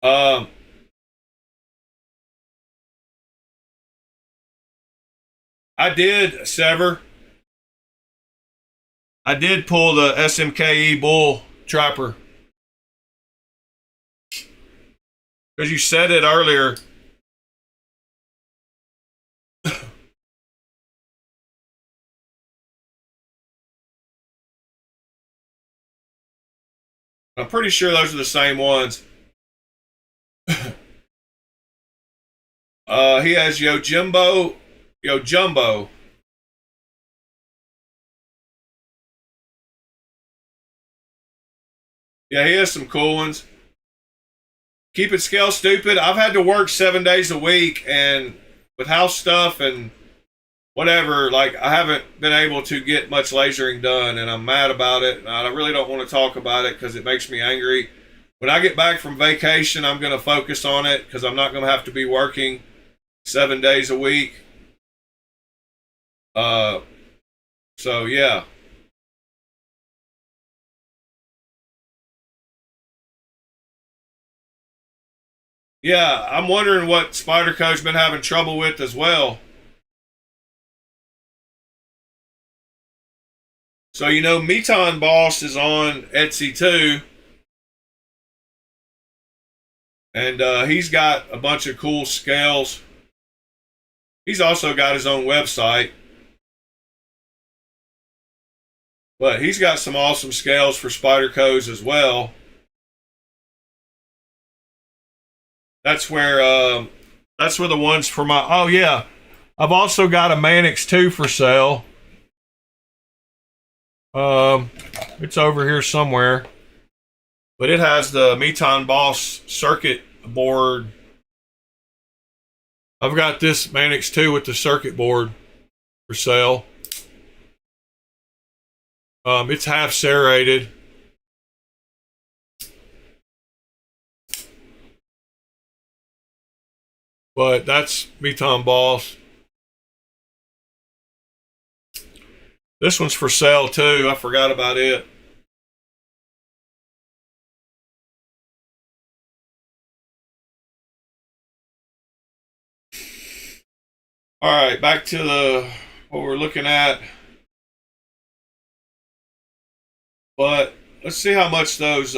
um I did sever. I did pull the SMKE bull trapper. Because you said it earlier. I'm pretty sure those are the same ones. He has Yojimbo. Yojumbo. Yeah, he has some cool ones. Keep it scale stupid. I've had to work 7 days a week, and with house stuff and whatever, like I haven't been able to get much lasering done, and I'm mad about it. And I really don't want to talk about it because it makes me angry. When I get back from vacation, I'm going to focus on it because I'm not going to have to be working 7 days a week. So yeah. Yeah, I'm wondering what Spyderco's been having trouble with as well. So, you know, Meton Boss is on Etsy too. And he's got a bunch of cool scales. He's also got his own website. But he's got some awesome scales for Spyderco's as well. That's where the ones for my, oh yeah. I've also got a Mannix 2 for sale. It's over here somewhere. But it has the Meton Boss circuit board. I've got this Manix 2 with the circuit board for sale. It's half serrated. But that's Meton Boss. This one's for sale too. I forgot about it. All right, back to what we're looking at. But let's see how much those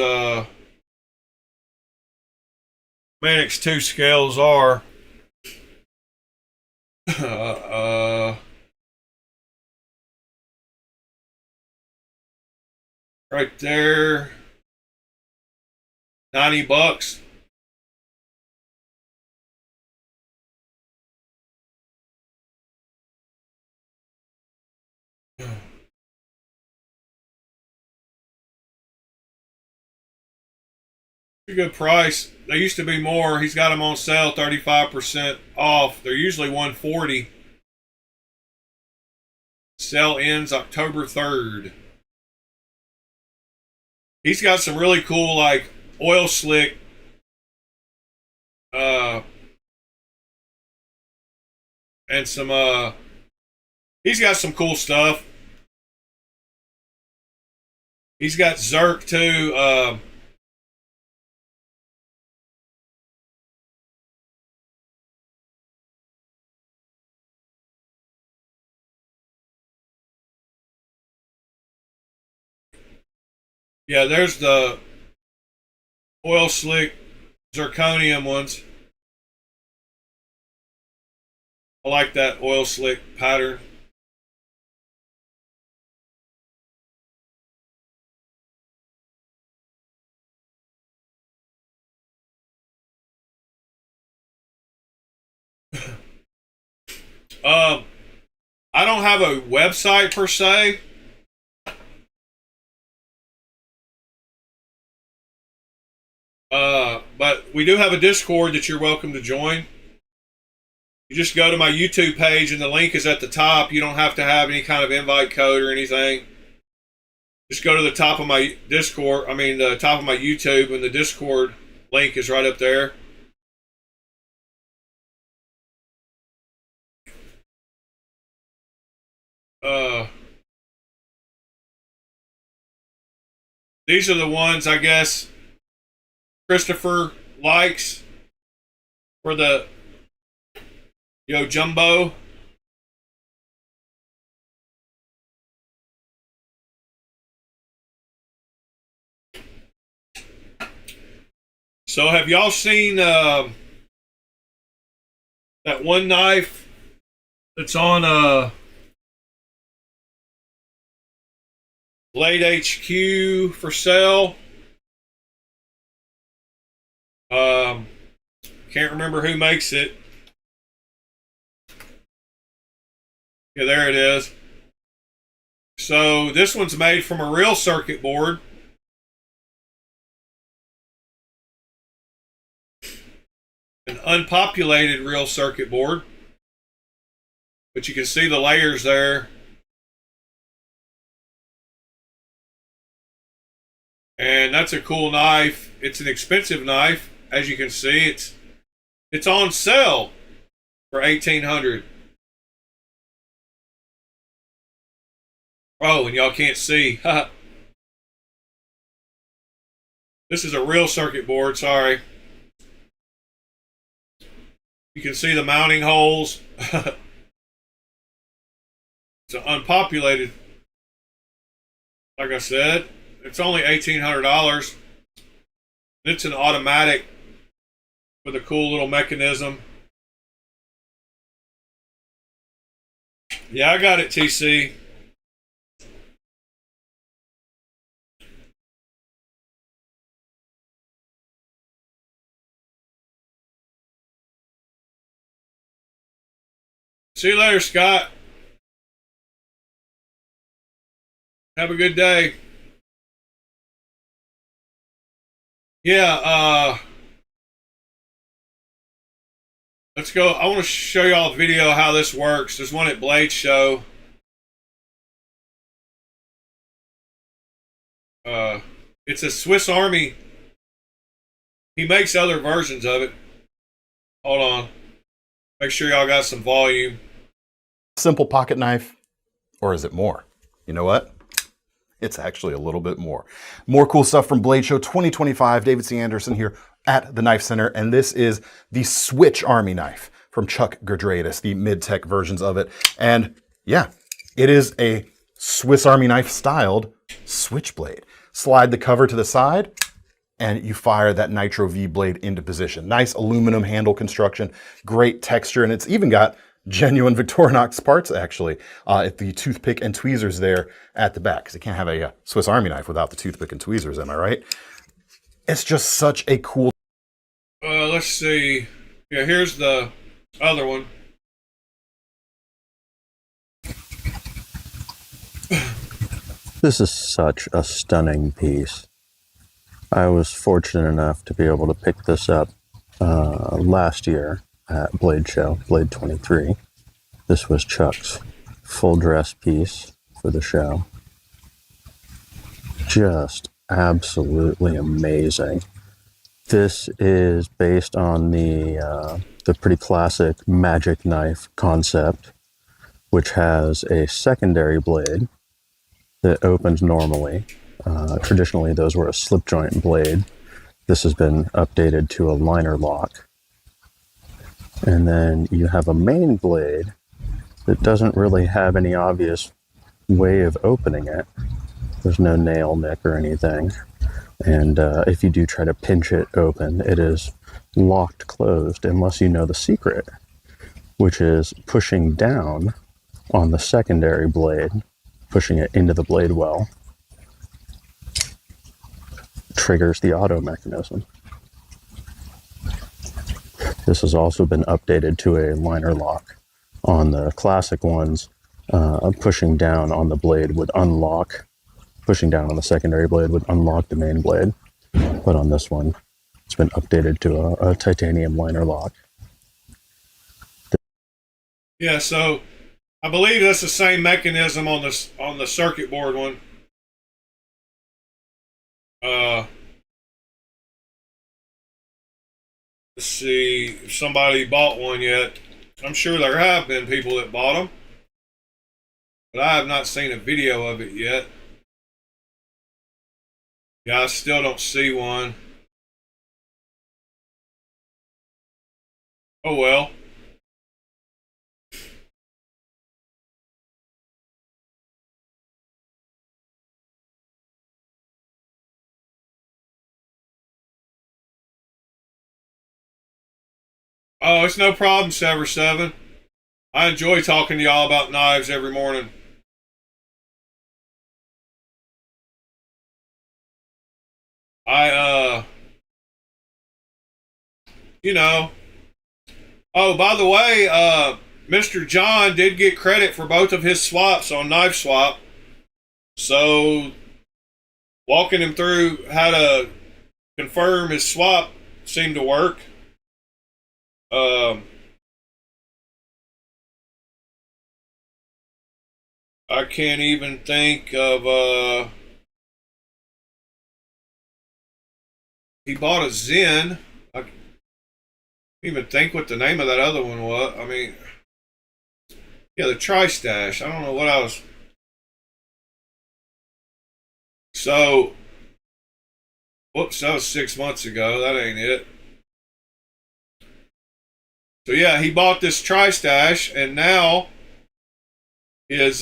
Manix 2 scales are. Right there, $90. A good price. They used to be more. He's got them on sale, 35% off. They're usually $140. Sale ends October 3rd. He's got some really cool, like, oil slick and some he's got some cool stuff. He's got Zerk too. Yeah, there's the oil slick zirconium ones. I like that oil slick pattern. I don't have a website per se. But we do have a Discord that you're welcome to join. You just go to my YouTube page and the link is at the top. You don't have to have any kind of invite code or anything. Just go to the top of my Discord, the top of my YouTube, and the Discord link is right up there. These are the ones, I guess, Christopher likes for the Jumbo. So have y'all seen that one knife that's on Blade HQ for sale? Can't remember who makes it. Yeah, there it is. So this one's made from a real circuit board. An unpopulated real circuit board. But you can see the layers there. And that's a cool knife. It's an expensive knife. As you can see, it's on sale for $1,800. Oh, and y'all can't see. This is a real circuit board, sorry. You can see the mounting holes. It's an unpopulated, like I said. It's only $1,800. It's an automatic with a cool little mechanism. Yeah, I got it, TC. See you later, Scott. Have a good day. Yeah, let's go. I want to show y'all a video how this works. There's one at Blade Show. Uh, it's a Swiss Army. He makes other versions of it. Hold on. Make sure y'all got some volume. Simple pocket knife, or is it more? You know what? It's actually a little bit more. More cool stuff from Blade Show 2025. David C. Anderson here at the Knife Center, and this is the Switch Army knife from Chuck Gudradis, the mid-tech versions of it. And yeah, it is a Swiss Army knife styled switchblade. Slide the cover to the side, and you fire that Nitro V blade into position. Nice aluminum handle construction, great texture, and it's even got genuine Victorinox parts, actually, at the toothpick and tweezers there at the back, because you can't have a Swiss Army knife without the toothpick and tweezers, am I right? It's just such a cool... Let's see. Yeah, here's the other one. This is such a stunning piece. I was fortunate enough to be able to pick this up last year at Blade Show, Blade 23. This was Chuck's full dress piece for the show. Just absolutely amazing. This is based on the pretty classic magic knife concept, which has a secondary blade that opens normally. Traditionally, those were a slip joint blade. This has been updated to a liner lock. And then you have a main blade that doesn't really have any obvious way of opening it. There's no nail nick or anything. And if you do try to pinch it open, it is locked closed unless you know the secret, which is pushing down on the secondary blade, pushing it into the blade well, triggers the auto mechanism. This has also been updated to a liner lock. On the classic ones, pushing down on the blade would unlock, pushing down on the secondary blade would unlock the main blade. But on this one, it's been updated to a titanium liner lock. Yeah, so I believe that's the same mechanism on the circuit board one. Let's see if somebody bought one yet. I'm sure there have been people that bought them, but I have not seen a video of it yet. Yeah, I still don't see one. Oh well. Oh, it's no problem, Sever7. I enjoy talking to y'all about knives every morning. I, you know. Oh, by the way, Mr. John did get credit for both of his swaps on Knife Swap. So, walking him through how to confirm his swap seemed to work. I can't even think of, he bought a Zen. I can't even think what the name of that other one was. I mean, yeah, the Tri-Stash. I don't know what I was. So, whoops, that was 6 months ago. That ain't it. So yeah, he bought this Tri-Stash, and now his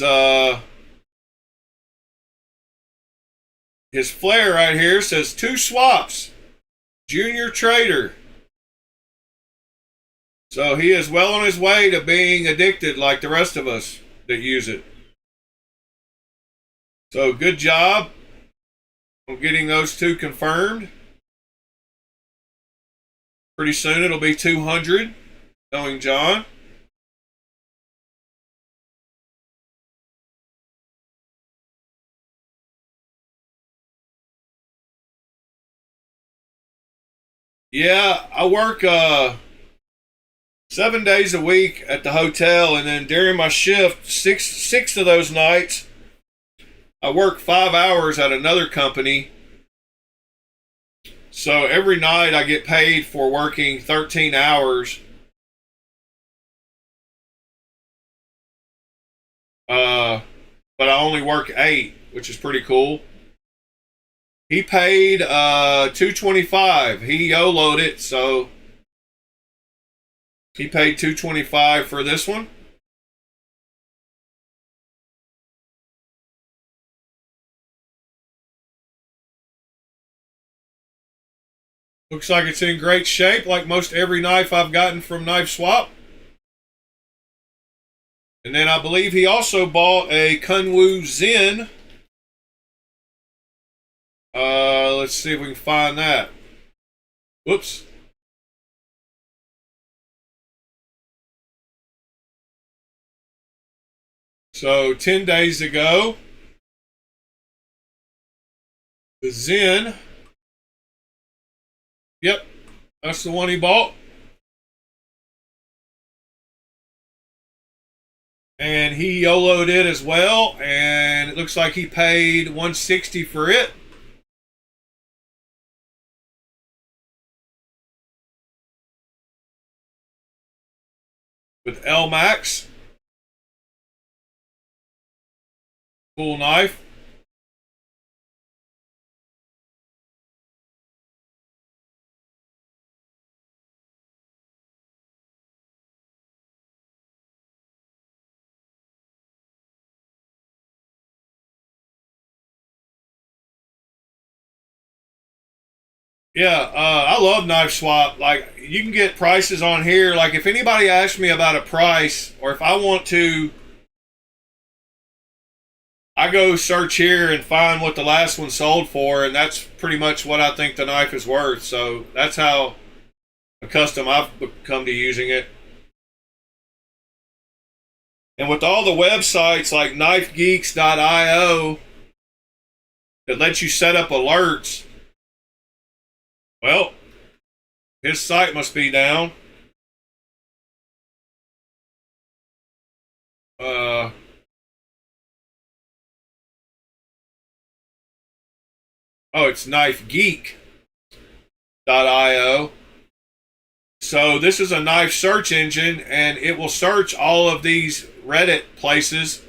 flare right here says 2 swaps, Junior Trader. So he is well on his way to being addicted like the rest of us that use it. So good job on getting those 2 confirmed. Pretty soon it'll be 200, knowing John. Yeah, I work 7 days a week at the hotel, and then during my shift, six of those nights, I work 5 hours at another company. So every night I get paid for working 13 hours. But I only work 8, which is pretty cool. He paid $225. He YOLO'd it, so he paid $225 for this one. Looks like it's in great shape, like most every knife I've gotten from Knife Swap. And then I believe he also bought a Kunwu Zen. Let's see if we can find that. Whoops. So 10 days ago, the Zen. Yep, that's the one he bought. And he YOLO'd it as well, and it looks like he paid $160 for it. With L Max. Cool knife. Yeah, I love Knife Swap. Like, you can get prices on here. Like, if anybody asks me about a price, or if I want to, I go search here and find what the last one sold for, and that's pretty much what I think the knife is worth. So that's how accustomed I've become to using it. And with all the websites like knifegeeks.io that lets you set up alerts, well, his site must be down. Oh, it's knifegeek.io. So this is a knife search engine, and it will search all of these Reddit places,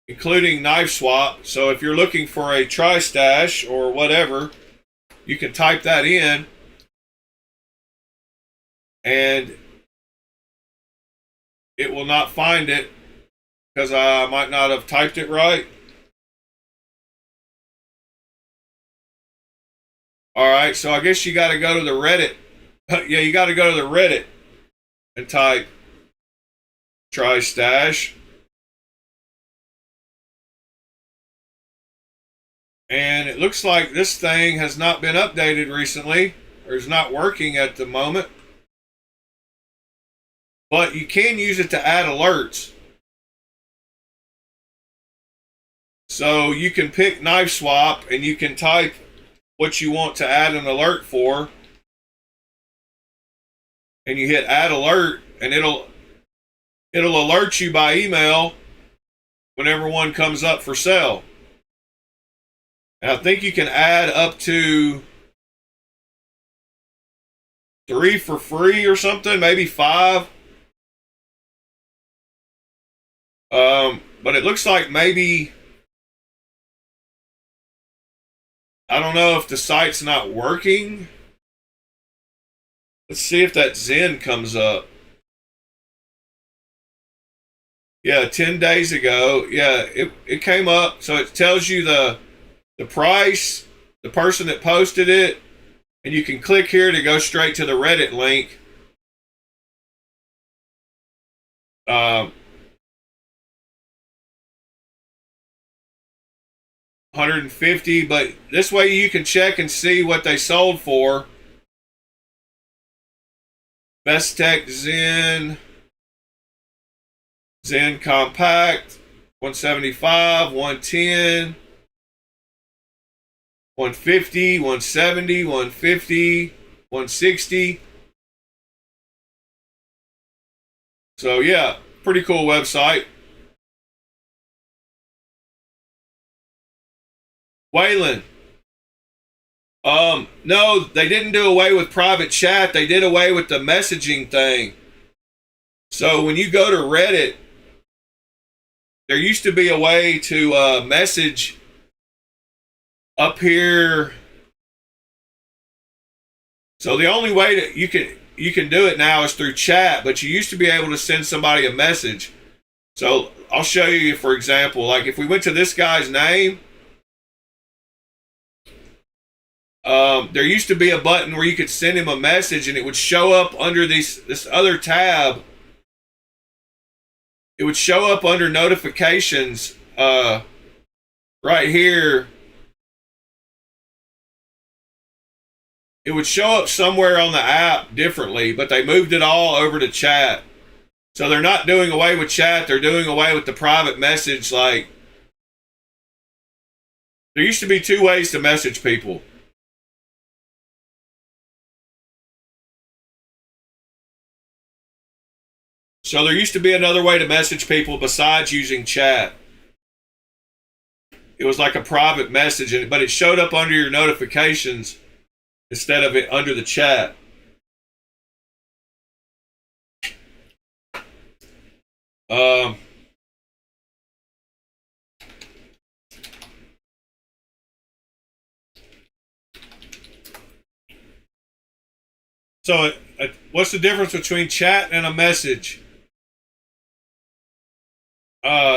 including Knife Swap. So if you're looking for a tri-stash or whatever, you can type that in, and it will not find it because I might not have typed it right. All right, so I guess you got to go to the Reddit. Yeah, you got to go to the Reddit and type tri-stash. And it looks like this thing has not been updated recently, or is not working at the moment. But you can use it to add alerts. So you can pick Knife Swap, and you can type what you want to add an alert for. And you hit add alert, and it'll alert you by email whenever one comes up for sale. And I think you can add up to 3 for free or something, maybe 5. But it looks like maybe, I don't know if the site's not working. Let's see if that Zen comes up. Yeah, 10 days ago. Yeah, it came up. So it tells you the price, the person that posted it, and you can click here to go straight to the Reddit link. 150, but this way you can check and see what they sold for. Best Tech Zen Compact, 175, 110, 150, 170, 150, 160. So yeah, pretty cool website. Waylon. No, they didn't do away with private chat. They did away with the messaging thing. So when you go to Reddit, there used to be a way to message up here. So the only way that you can do it now is through chat, but you used to be able to send somebody a message. So I'll show you, for example, like if we went to this guy's name, there used to be a button where you could send him a message and it would show up under this other tab. It would show up under notifications right here. It would show up somewhere on the app differently, but they moved it all over to chat. So they're not doing away with chat. They're doing away with the private message. Like, there used to be 2 ways to message people. So there used to be another way to message people besides using chat. It was like a private message, but it showed up under your notifications instead of it under the chat. So what's the difference between chat and a message?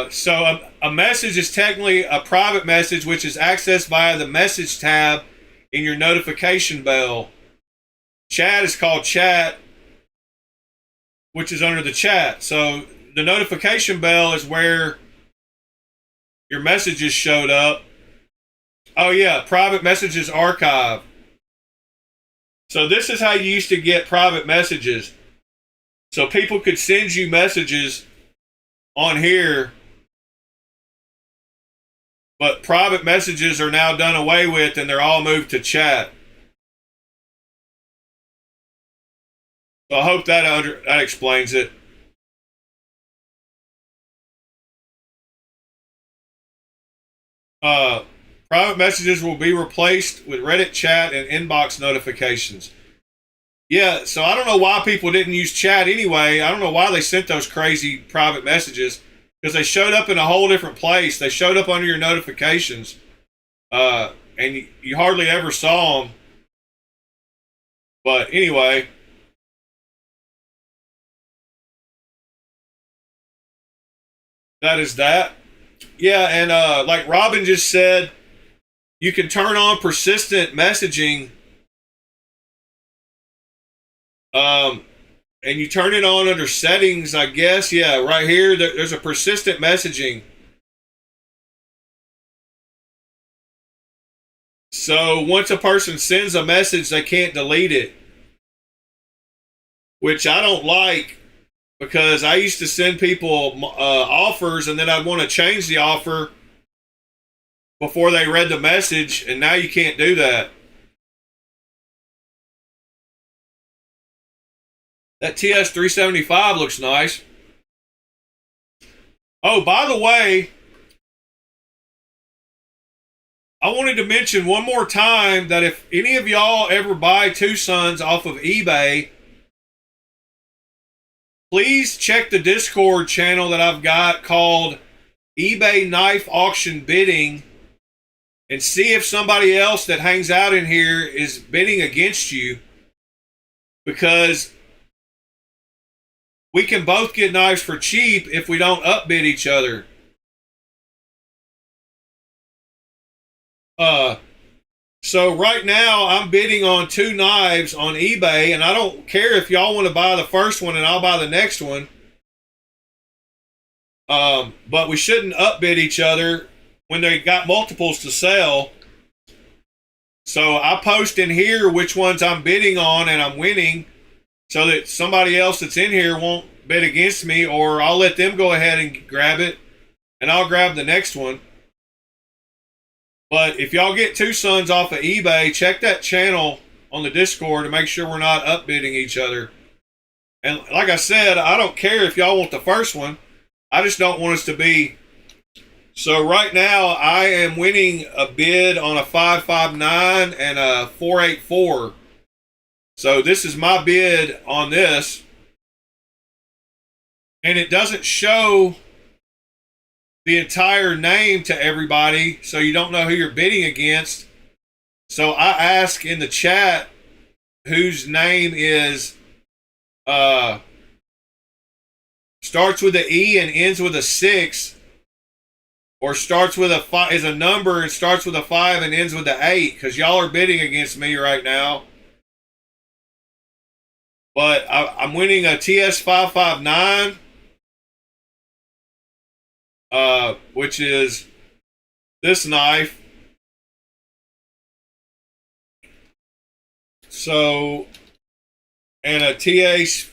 So a message is technically a private message, which is accessed via the message tab in your notification bell. Chat is called chat, which is under the chat. So the notification bell is where your messages showed up. Oh yeah, private messages archive. So this is how you used to get private messages. So people could send you messages on here, but private messages are now done away with and they're all moved to chat. So I hope that explains it. Private messages will be replaced with Reddit chat and inbox notifications. Yeah, so I don't know why people didn't use chat anyway. I don't know why they sent those crazy private messages, because they showed up in a whole different place. They showed up under your notifications, and you hardly ever saw them. But anyway, that is that. Yeah, and like Robin just said, you can turn on persistent messaging, and you turn it on under settings, I guess. Yeah, right here, there's a persistent messaging. So once a person sends a message, they can't delete it, which I don't like, because I used to send people offers and then I'd want to change the offer before they read the message, and now you can't do that. That TS375 looks nice. Oh, by the way, I wanted to mention one more time that if any of y'all ever buy Tucson's off of eBay, please check the Discord channel that I've got called eBay Knife Auction Bidding, and see if somebody else that hangs out in here is bidding against you, because we can both get knives for cheap if we don't upbid each other. So right now I'm bidding on 2 knives on eBay, and I don't care if y'all want to buy the first one and I'll buy the next one. But we shouldn't upbid each other when they got multiples to sell. So I post in here which ones I'm bidding on and I'm winning, so that somebody else that's in here won't bid against me, or I'll let them go ahead and grab it and I'll grab the next one. But if y'all get Tucson's off of eBay, check that channel on the Discord to make sure we're not upbidding each other. And like I said, I don't care if y'all want the first one. I just don't want us to be. So right now, I am winning a bid on a 559 and a 484. So this is my bid on this. And it doesn't show the entire name to everybody, so you don't know who you're bidding against. So I ask in the chat whose name is starts with an E and ends with a 6, or starts with a 5 is a number and starts with a 5 and ends with an 8, because y'all are bidding against me right now. But I'm winning a TS 559, which is this knife. So, and a TS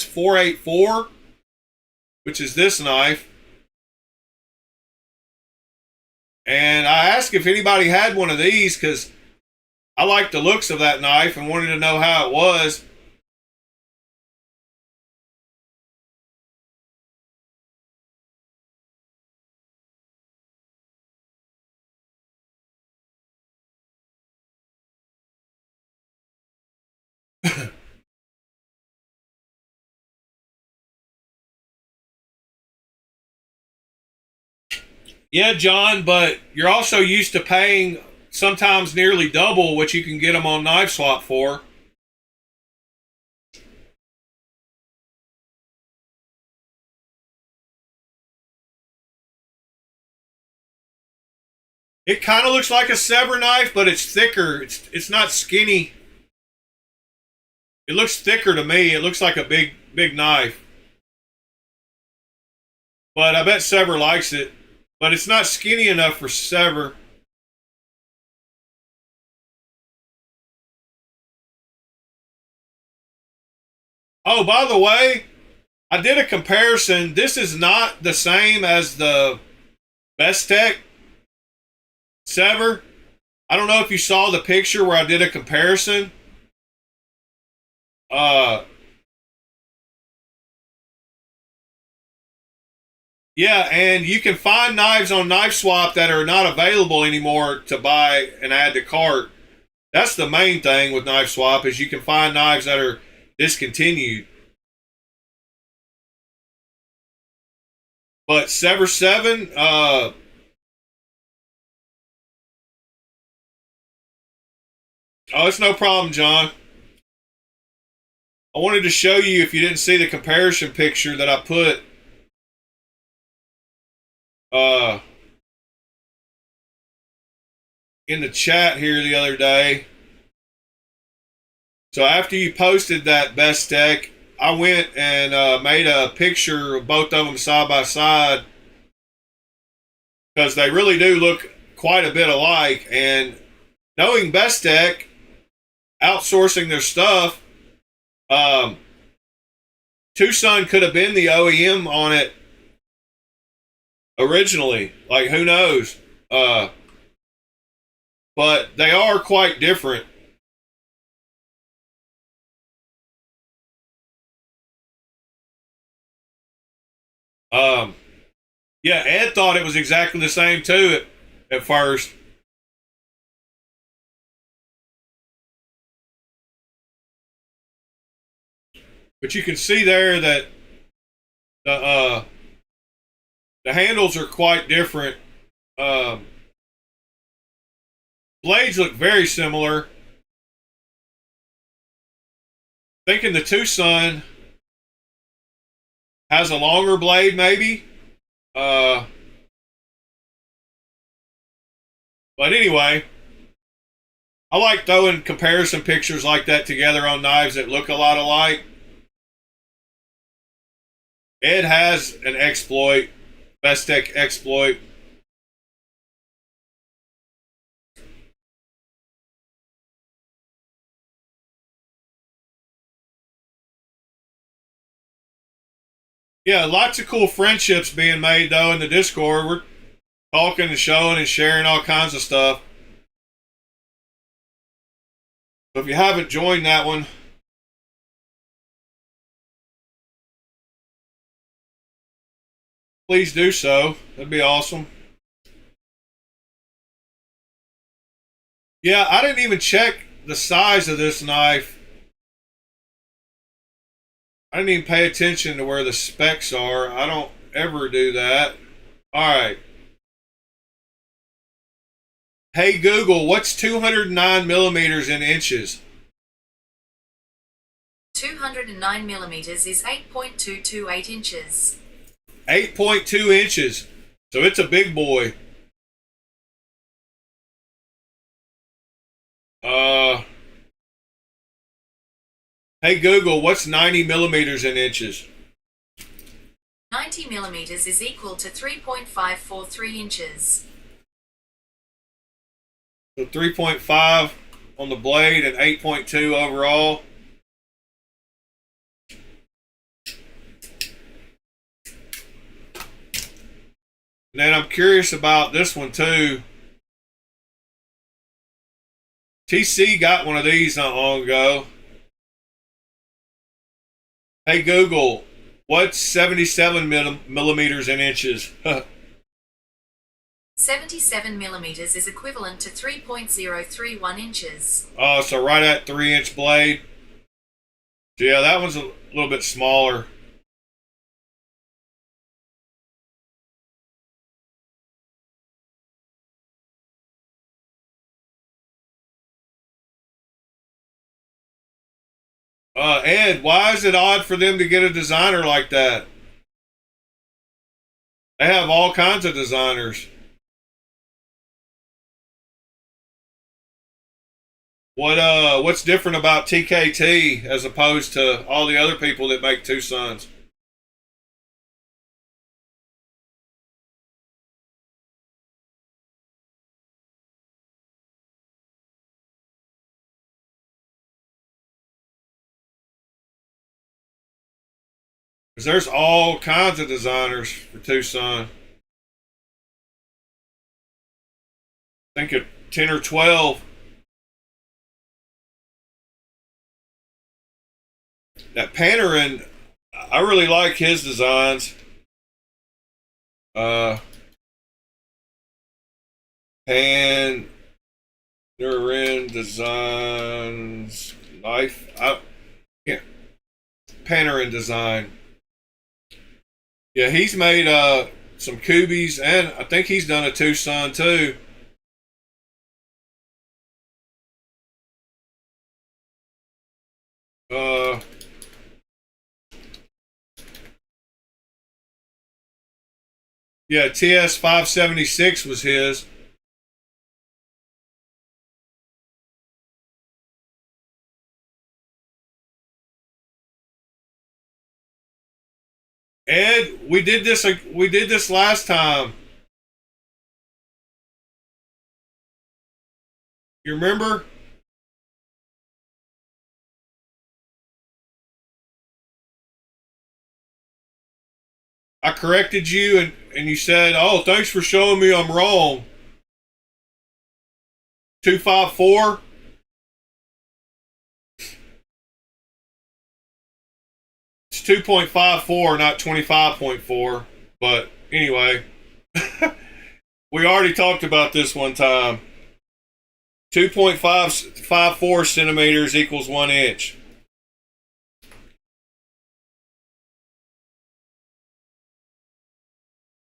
484, which is this knife. And I asked if anybody had one of these because I liked the looks of that knife and wanted to know how it was. Yeah, John, but you're also used to paying sometimes nearly double what you can get them on Knife Swap for. It kind of looks like a Sever knife, but it's thicker. It's not skinny. It looks thicker to me. It looks like a big knife. But I bet Sever likes it. But it's not skinny enough for Sever. Oh, by the way, I did a comparison. This is not the same as the Best Tech Sever. I don't know if you saw the picture where I did a comparison. Yeah, and you can find knives on Knife Swap that are not available anymore to buy and add to cart. That's the main thing with Knife Swap, is you can find knives that are discontinued. But Sever 7, oh, it's no problem, John. I wanted to show you, if you didn't see the comparison picture that I put in the chat here the other day. So after you posted that Best Tech, I went and made a picture of both of them side by side, because they really do look quite a bit alike. And knowing Best Tech outsourcing their stuff, Tucson could have been the OEM on it originally. Like, who knows? But they are quite different. Yeah, Ed thought it was exactly the same too at first. But you can see there that the handles are quite different. Blades look very similar. Thinking the Tucson has a longer blade, maybe. But anyway, I like throwing comparison pictures like that together on knives that look a lot alike. Ed has an exploit, Best Tech exploit. Yeah, lots of cool friendships being made though in the Discord. We're talking and showing and sharing all kinds of stuff. So if you haven't joined that one, please do so. That'd be awesome. Yeah, I didn't even check the size of this knife. I didn't even pay attention to where the specs are. I don't ever do that. All right. Hey Google, what's 209 millimeters in inches? 209 millimeters is 8.228 inches. 8.2 inches. So it's a big boy. Hey Google, what's 90 millimeters in inches? 90 millimeters is equal to 3.543 inches. So 3.5 on the blade and 8.2 overall. And then I'm curious about this one too. TC got one of these not long ago. Hey Google, what's 77 millimeters in inches? 77 millimeters is equivalent to 3.031 inches. Oh, so right at 3-inch blade. So yeah, that one's a little bit smaller. Ed, why is it odd for them to get a designer like that? They have all kinds of designers. What's different about TKT as opposed to all the other people that make Tucson's? Because there's all kinds of designers for Tucson. I think of 10 or 12. That Panarin, I really like his designs. Panarin Designs knife. Yeah, Panarin Design. Yeah, he's made some Kubies, and I think he's done a Tucson too. Uh, yeah, TS 576 was his. Ed, we did this. We did this last time. You remember? I corrected you, and you said, "Oh, thanks for showing me I'm wrong." 254. It's 2.54, not 25.4. But anyway, we already talked about this one time. 2.554 centimeters equals 1 inch.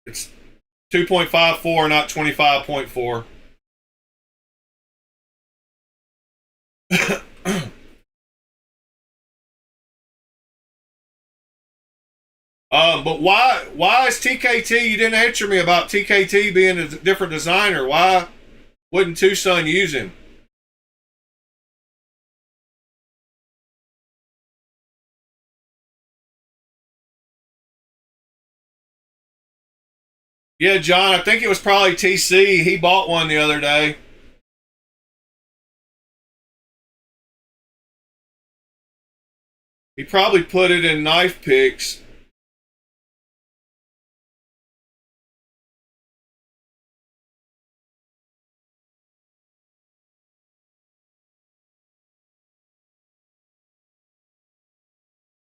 It's 2.54, not 25.4. But why is TKT? You didn't answer me about TKT being a different designer. Why wouldn't Tucson use him? Yeah, John, I think it was probably TC. He bought one the other day. He probably put it in knife picks.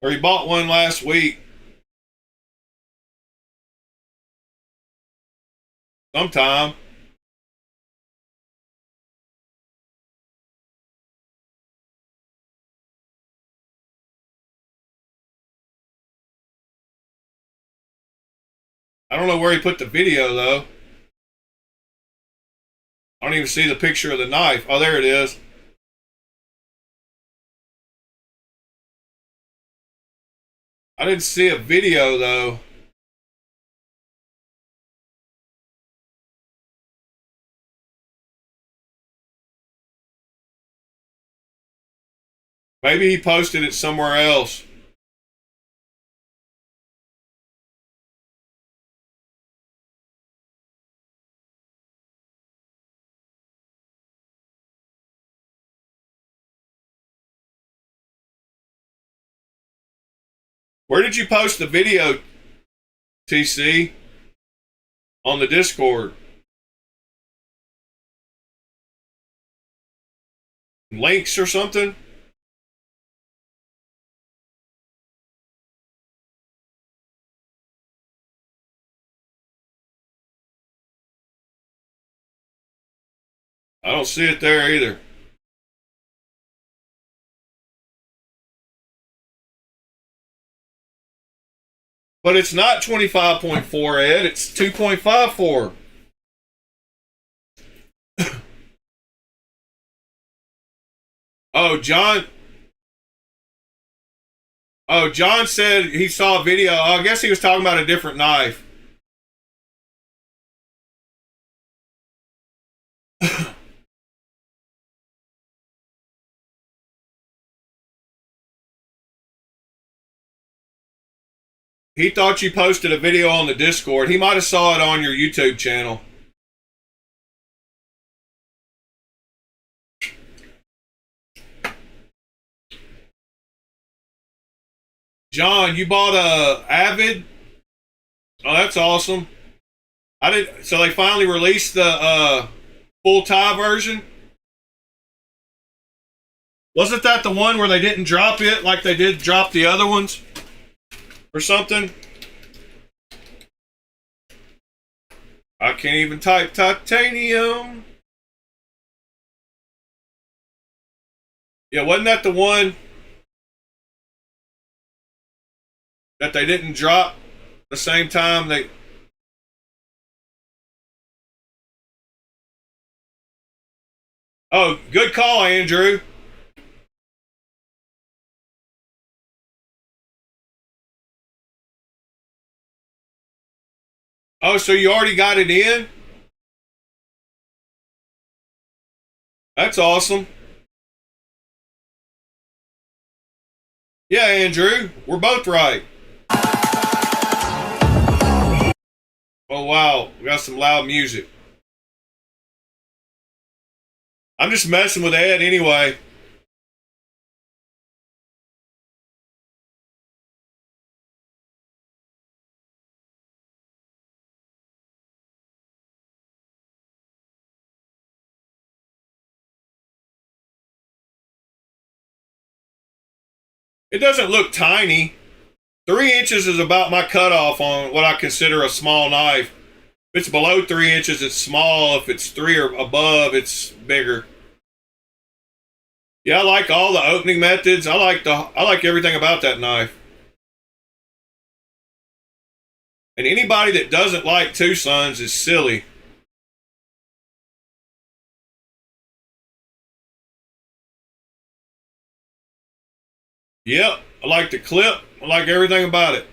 Or he bought one last week. Sometime. I don't know where he put the video though. I don't even see the picture of the knife. Oh, there it is. I didn't see a video though. Maybe he posted it somewhere else. Where did you post the video, TC? On the Discord. Links or something? I don't see it there either. But it's not 25.4, Ed. It's 2.54. Oh, John. Oh, John said he saw a video. I guess he was talking about a different knife. He thought you posted a video on the Discord. He might have saw it on your YouTube channel. John, you bought a Avid? Oh, that's awesome. I did. So they finally released the full tie version. Wasn't that the one where they didn't drop it like they did drop the other ones? Or something? I can't even type titanium. Yeah, wasn't that the one that they didn't drop the same time they... Oh, good call, Andrew. Oh, so you already got it in? That's awesome. Yeah, Andrew, we're both right. Oh, wow. We got some loud music. I'm just messing with Ed anyway. It doesn't look tiny. 3 inches is about my cutoff on what I consider a small knife. If it's below 3 inches, it's small. If it's 3 or above, it's bigger. Yeah, I like all the opening methods. I like everything about that knife. And anybody that doesn't like Tucson's is silly. Yep, I like the clip. I like everything about it.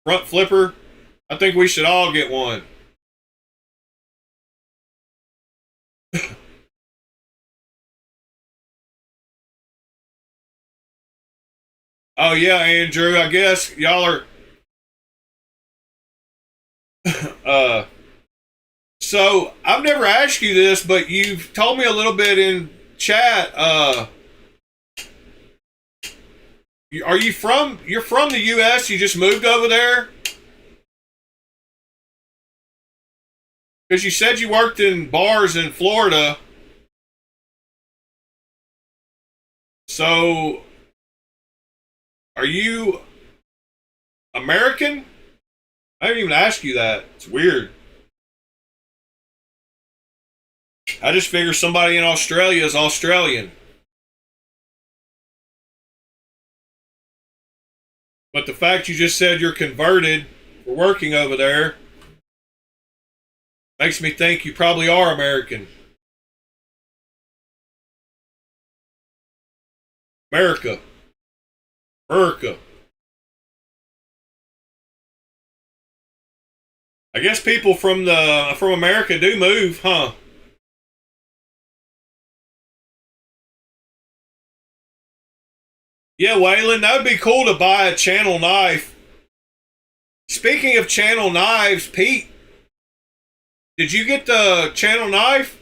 Front flipper. I think we should all get one. Oh yeah, Andrew, I guess y'all are so I've never asked you this, but you've told me a little bit in chat. You're from the US, you just moved over there? Because you said you worked in bars in Florida. So Are you American? I didn't even ask you that. It's weird. I just figure somebody in Australia is Australian. But the fact you just said you're converted for working over there makes me think you probably are American. America. America. I guess people from America do move, huh? Yeah, Waylon, that would be cool to buy a channel knife. Speaking of channel knives, Pete, did you get the channel knife?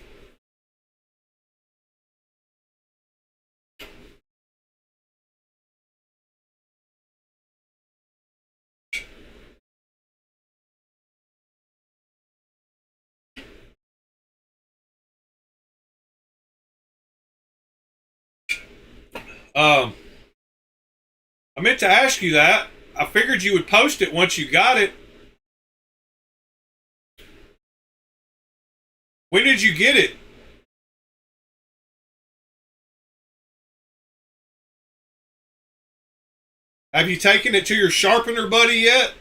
I meant to ask you that. I figured you would post it once you got it. When did you get it? Have you taken it to your sharpener buddy yet?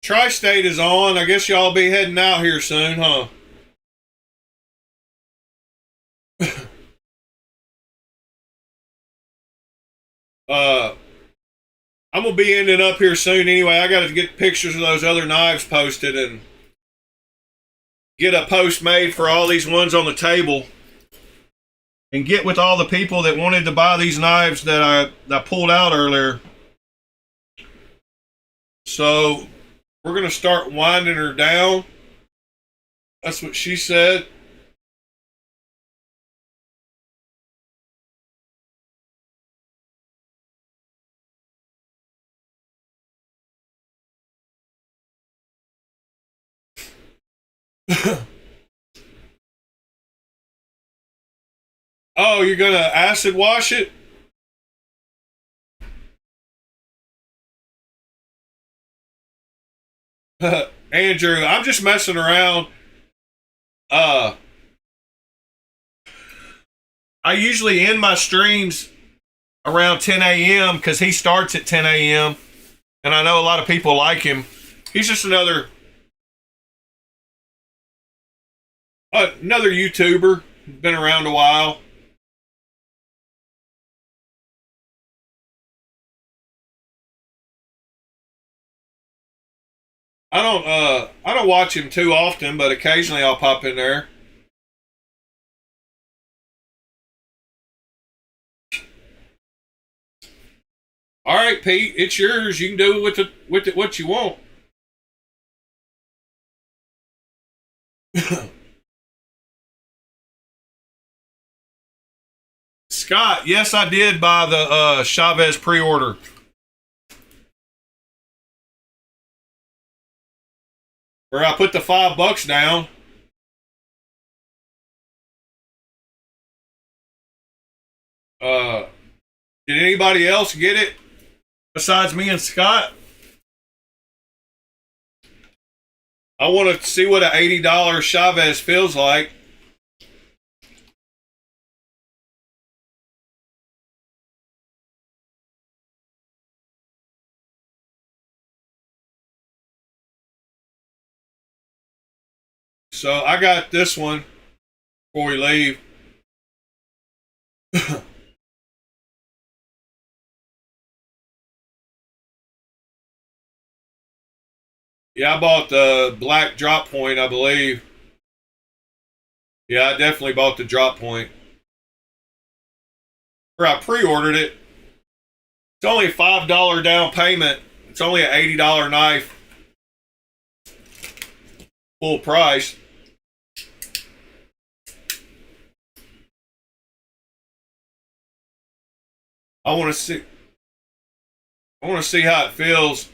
Tri-State is on. I guess y'all be heading out here soon, huh? I'm gonna be ending up here soon anyway. I gotta get pictures of those other knives posted and get a post made for all these ones on the table. And get with all the people that wanted to buy these knives that I pulled out earlier. So we're gonna start winding her down. That's what she said. Oh, you're gonna acid wash it? Andrew, I'm just messing around. I usually end my streams around 10 a.m. because he starts at 10 a.m. and I know a lot of people like him. He's just another YouTuber. Been around a while. I don't watch him too often, but occasionally I'll pop in there. All right, Pete, it's yours. You can do with it what you want. Scott, yes, I did buy the Chavez pre-order. Where I put the $5 down. Did anybody else get it besides me and Scott? I want to see what an $80 Chavez feels like. So I got this one before we leave. Yeah, I bought the black drop point, I believe. Yeah, I definitely bought the drop point. Or I pre-ordered it. It's only a $5 down payment. It's only an $80 knife. Full price. I want to see how it feels.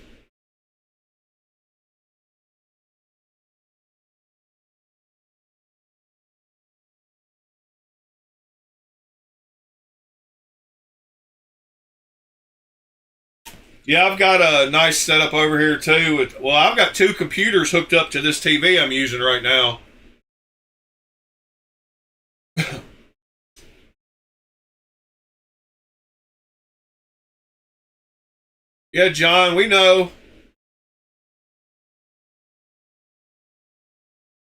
Yeah, I've got a nice setup over here too. Well, I've got 2 computers hooked up to this TV I'm using right now. Yeah, John, we know.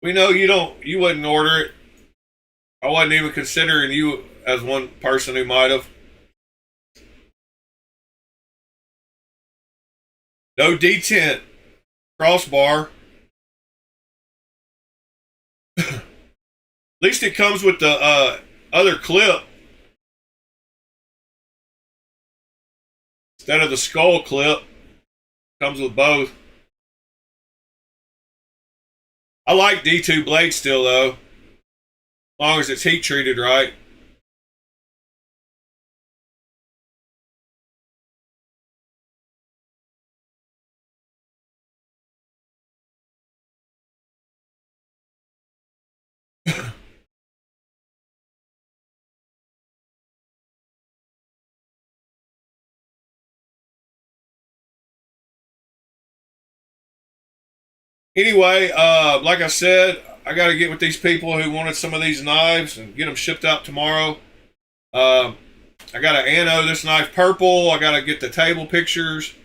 We know you wouldn't order it. I wasn't even considering you as one person who might have. No detent crossbar. At least it comes with the other clip instead of the skull clip. Comes with both. I like D2 blade still though, as long as it's heat treated right. Anyway, like I said, I got to get with these people who wanted some of these knives and get them shipped out tomorrow. I got to anno this knife purple. I got to get the table pictures.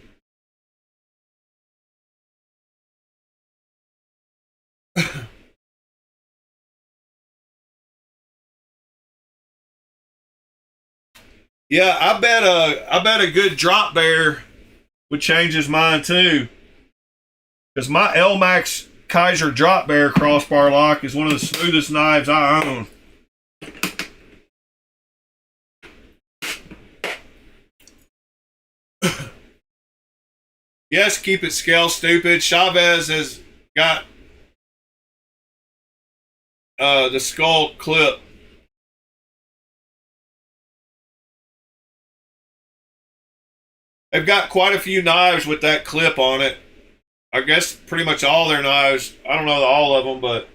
Yeah, I bet a good drop bear would change his mind too. Because my L-Max Kaiser drop bear crossbar lock is one of the smoothest knives I own. Yes, keep it scale stupid. Chavez has got the skull clip. They've got quite a few knives with that clip on it. I guess pretty much all their knives. I don't know all of them, but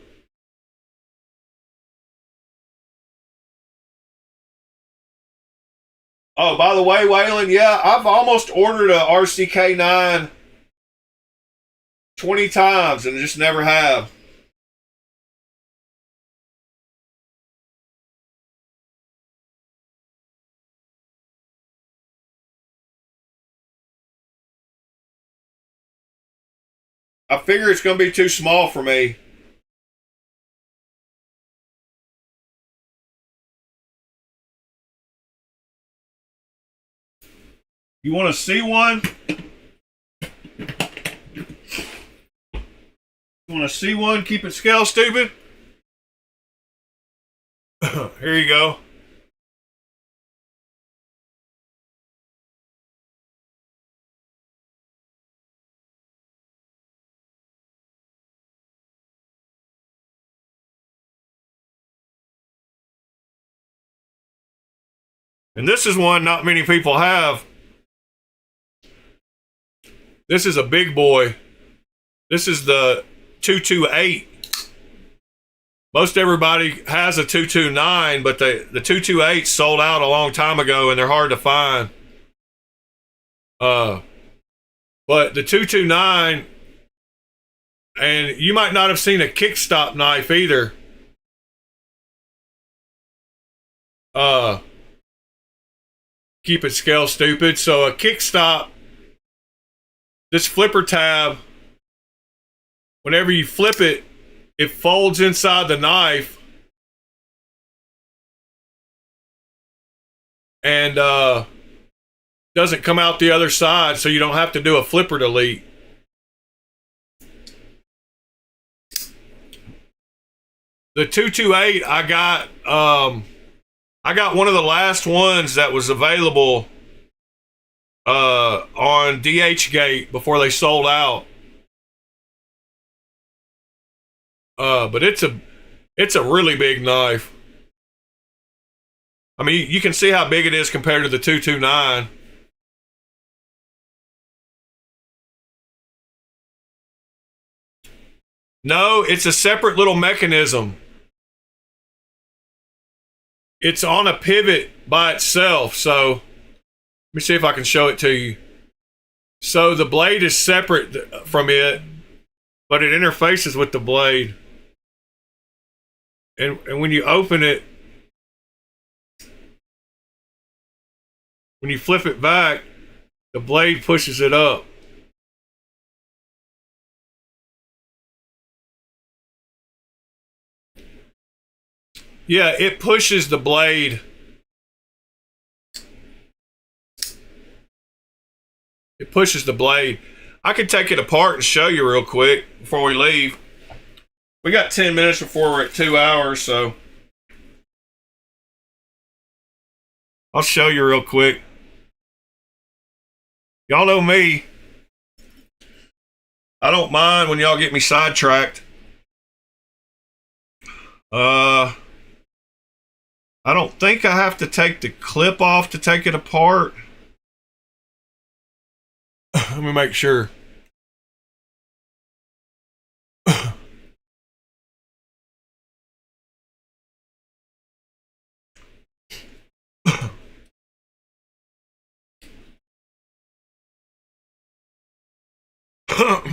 oh, by the way, Waylon, yeah, I've almost ordered a RCK9 20 times and just never have. I figure it's going to be too small for me. You want to see one? You want to see one? Keep it scale stupid. Here you go. And this is one not many people have. This is a big boy. This is the 228. Most everybody has a 229, but the 228 sold out a long time ago and they're hard to find. But the 229, and you might not have seen a kickstop knife either. Keep it scale stupid. So a kickstop, this flipper tab, whenever you flip it, it folds inside the knife and doesn't come out the other side, so you don't have to do a flipper delete. The 228, I got one of the last ones that was available on DHgate before they sold out. But it's a really big knife. I mean, you can see how big it is compared to the 229. No, it's a separate little mechanism. It's on a pivot by itself. So let me see if I can show it to you. So the blade is separate from it, but it interfaces with the blade. And when you open it, when you flip it back, the blade pushes it up. Yeah, it pushes the blade. It pushes the blade. I could take it apart and show you real quick before we leave. We got 10 minutes before we're at 2 hours, so I'll show you real quick. Y'all know me. I don't mind when y'all get me sidetracked. I don't think I have to take the clip off to take it apart. Let me make sure.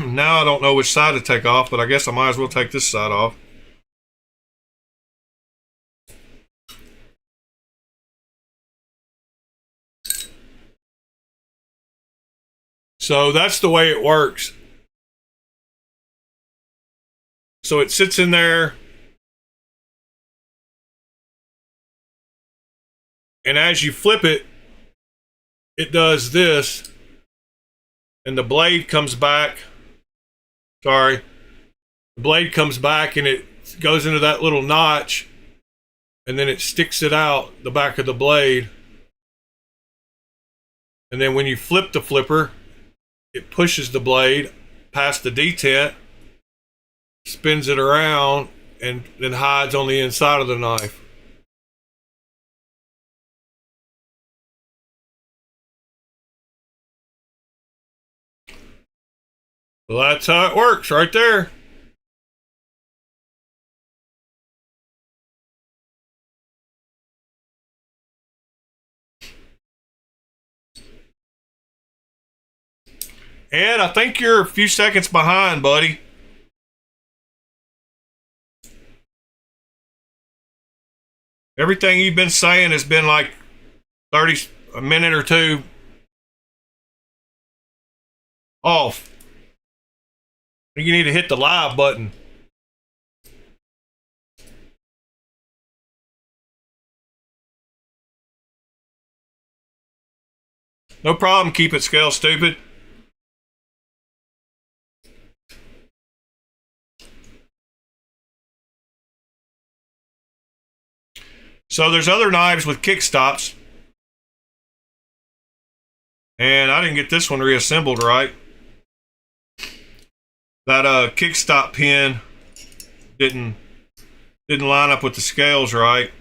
Now I don't know which side to take off, but I guess I might as well take this side off. So that's the way it works. So it sits in there, and as you flip it, it does this, and the blade comes back. Sorry. The blade comes back and it goes into that little notch, and then it sticks it out the back of the blade. And then when you flip the flipper, it pushes the blade past the detent, spins it around, and then hides on the inside of the knife. Well, that's how it works right there. Ed, I think you're a few seconds behind, buddy. Everything you've been saying has been like a minute or two off. You need to hit the live button. No problem, keep it scale, stupid. So there's other knives with kickstops. And I didn't get this one reassembled right. That kickstop pin didn't line up with the scales right.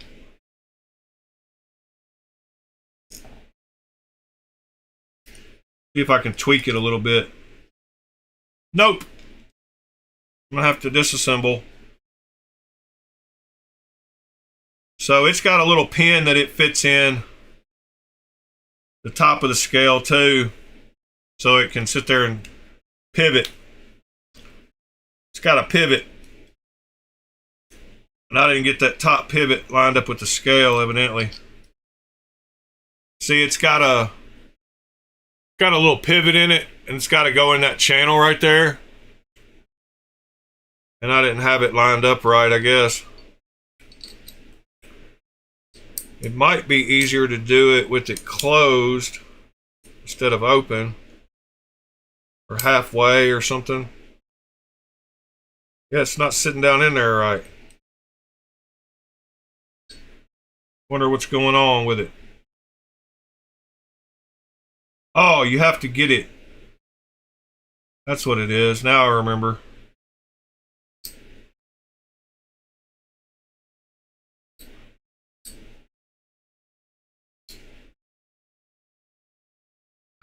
See if I can tweak it a little bit. Nope. I'm gonna have to disassemble. So it's got a little pin that it fits in the top of the scale too, so it can sit there and pivot. It's got a pivot, and I didn't get that top pivot lined up with the scale, evidently. See, it's got a little pivot in it, and it's got to go in that channel right there, and I didn't have it lined up right, I guess. It might be easier to do it with it closed instead of open, or halfway or something. Yeah, it's not sitting down in there right. Wonder what's going on with it. Oh, you have to get it. That's what it is. Now I remember.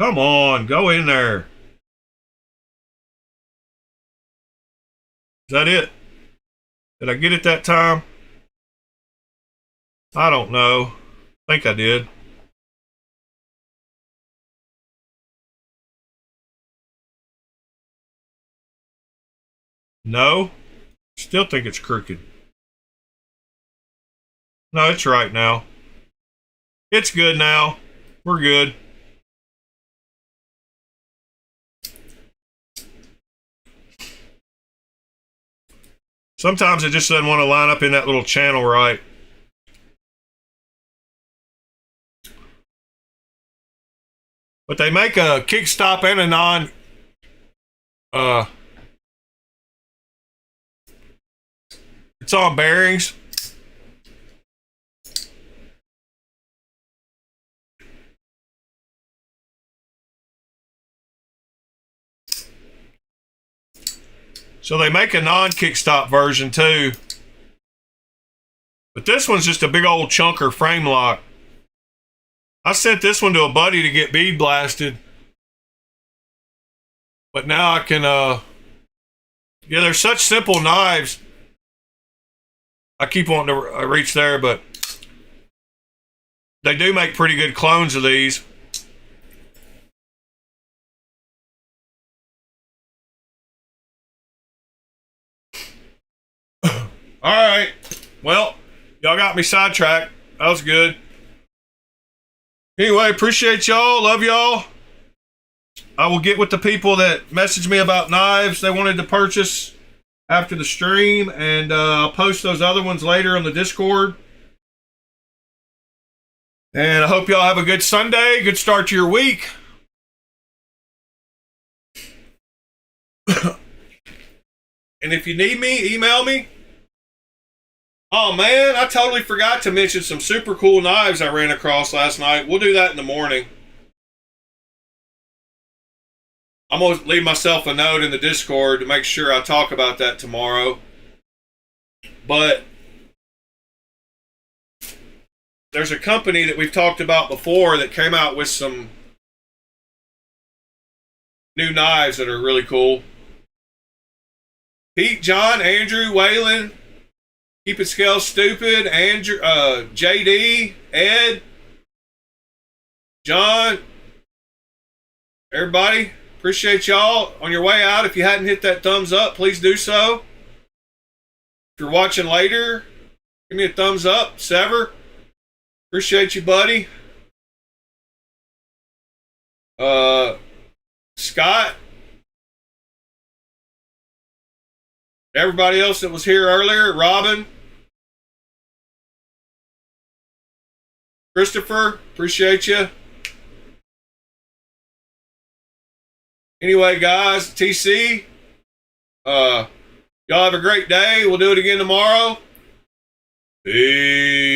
Come on, go in there. Is that it? Did I get it that time? I don't know. I think I did. No. Still think it's crooked. No, it's right now. It's good now. We're good. Sometimes it just doesn't want to line up in that little channel right. But they make a kickstop and a non it's on bearings. So they make a non-kickstop version too. But this one's just a big old chunker frame lock. I sent this one to a buddy to get bead blasted. But now I can, yeah, they're such simple knives. I keep wanting to reach there, but they do make pretty good clones of these. All right. Well, y'all got me sidetracked. That was good. Anyway, appreciate y'all. Love y'all. I will get with the people that messaged me about knives they wanted to purchase after the stream, and I'll post those other ones later on the Discord. And I hope y'all have a good Sunday. Good start to your week. And if you need me, email me. Oh man, I totally forgot to mention some super cool knives I ran across last night. We'll do that in the morning. I'm going to leave myself a note in the Discord to make sure I talk about that tomorrow. But there's a company that we've talked about before that came out with some new knives that are really cool. Pete, John, Andrew, Waylon, Keep It Scale Stupid, Andrew, JD, Ed, John, everybody, appreciate y'all. On your way out, if you hadn't hit that thumbs up, please do so. If you're watching later, give me a thumbs up. Sever, appreciate you, buddy. Scott, everybody else that was here earlier, Robin, Christopher, appreciate you. Anyway, guys, TC, y'all have a great day. We'll do it again tomorrow. Peace.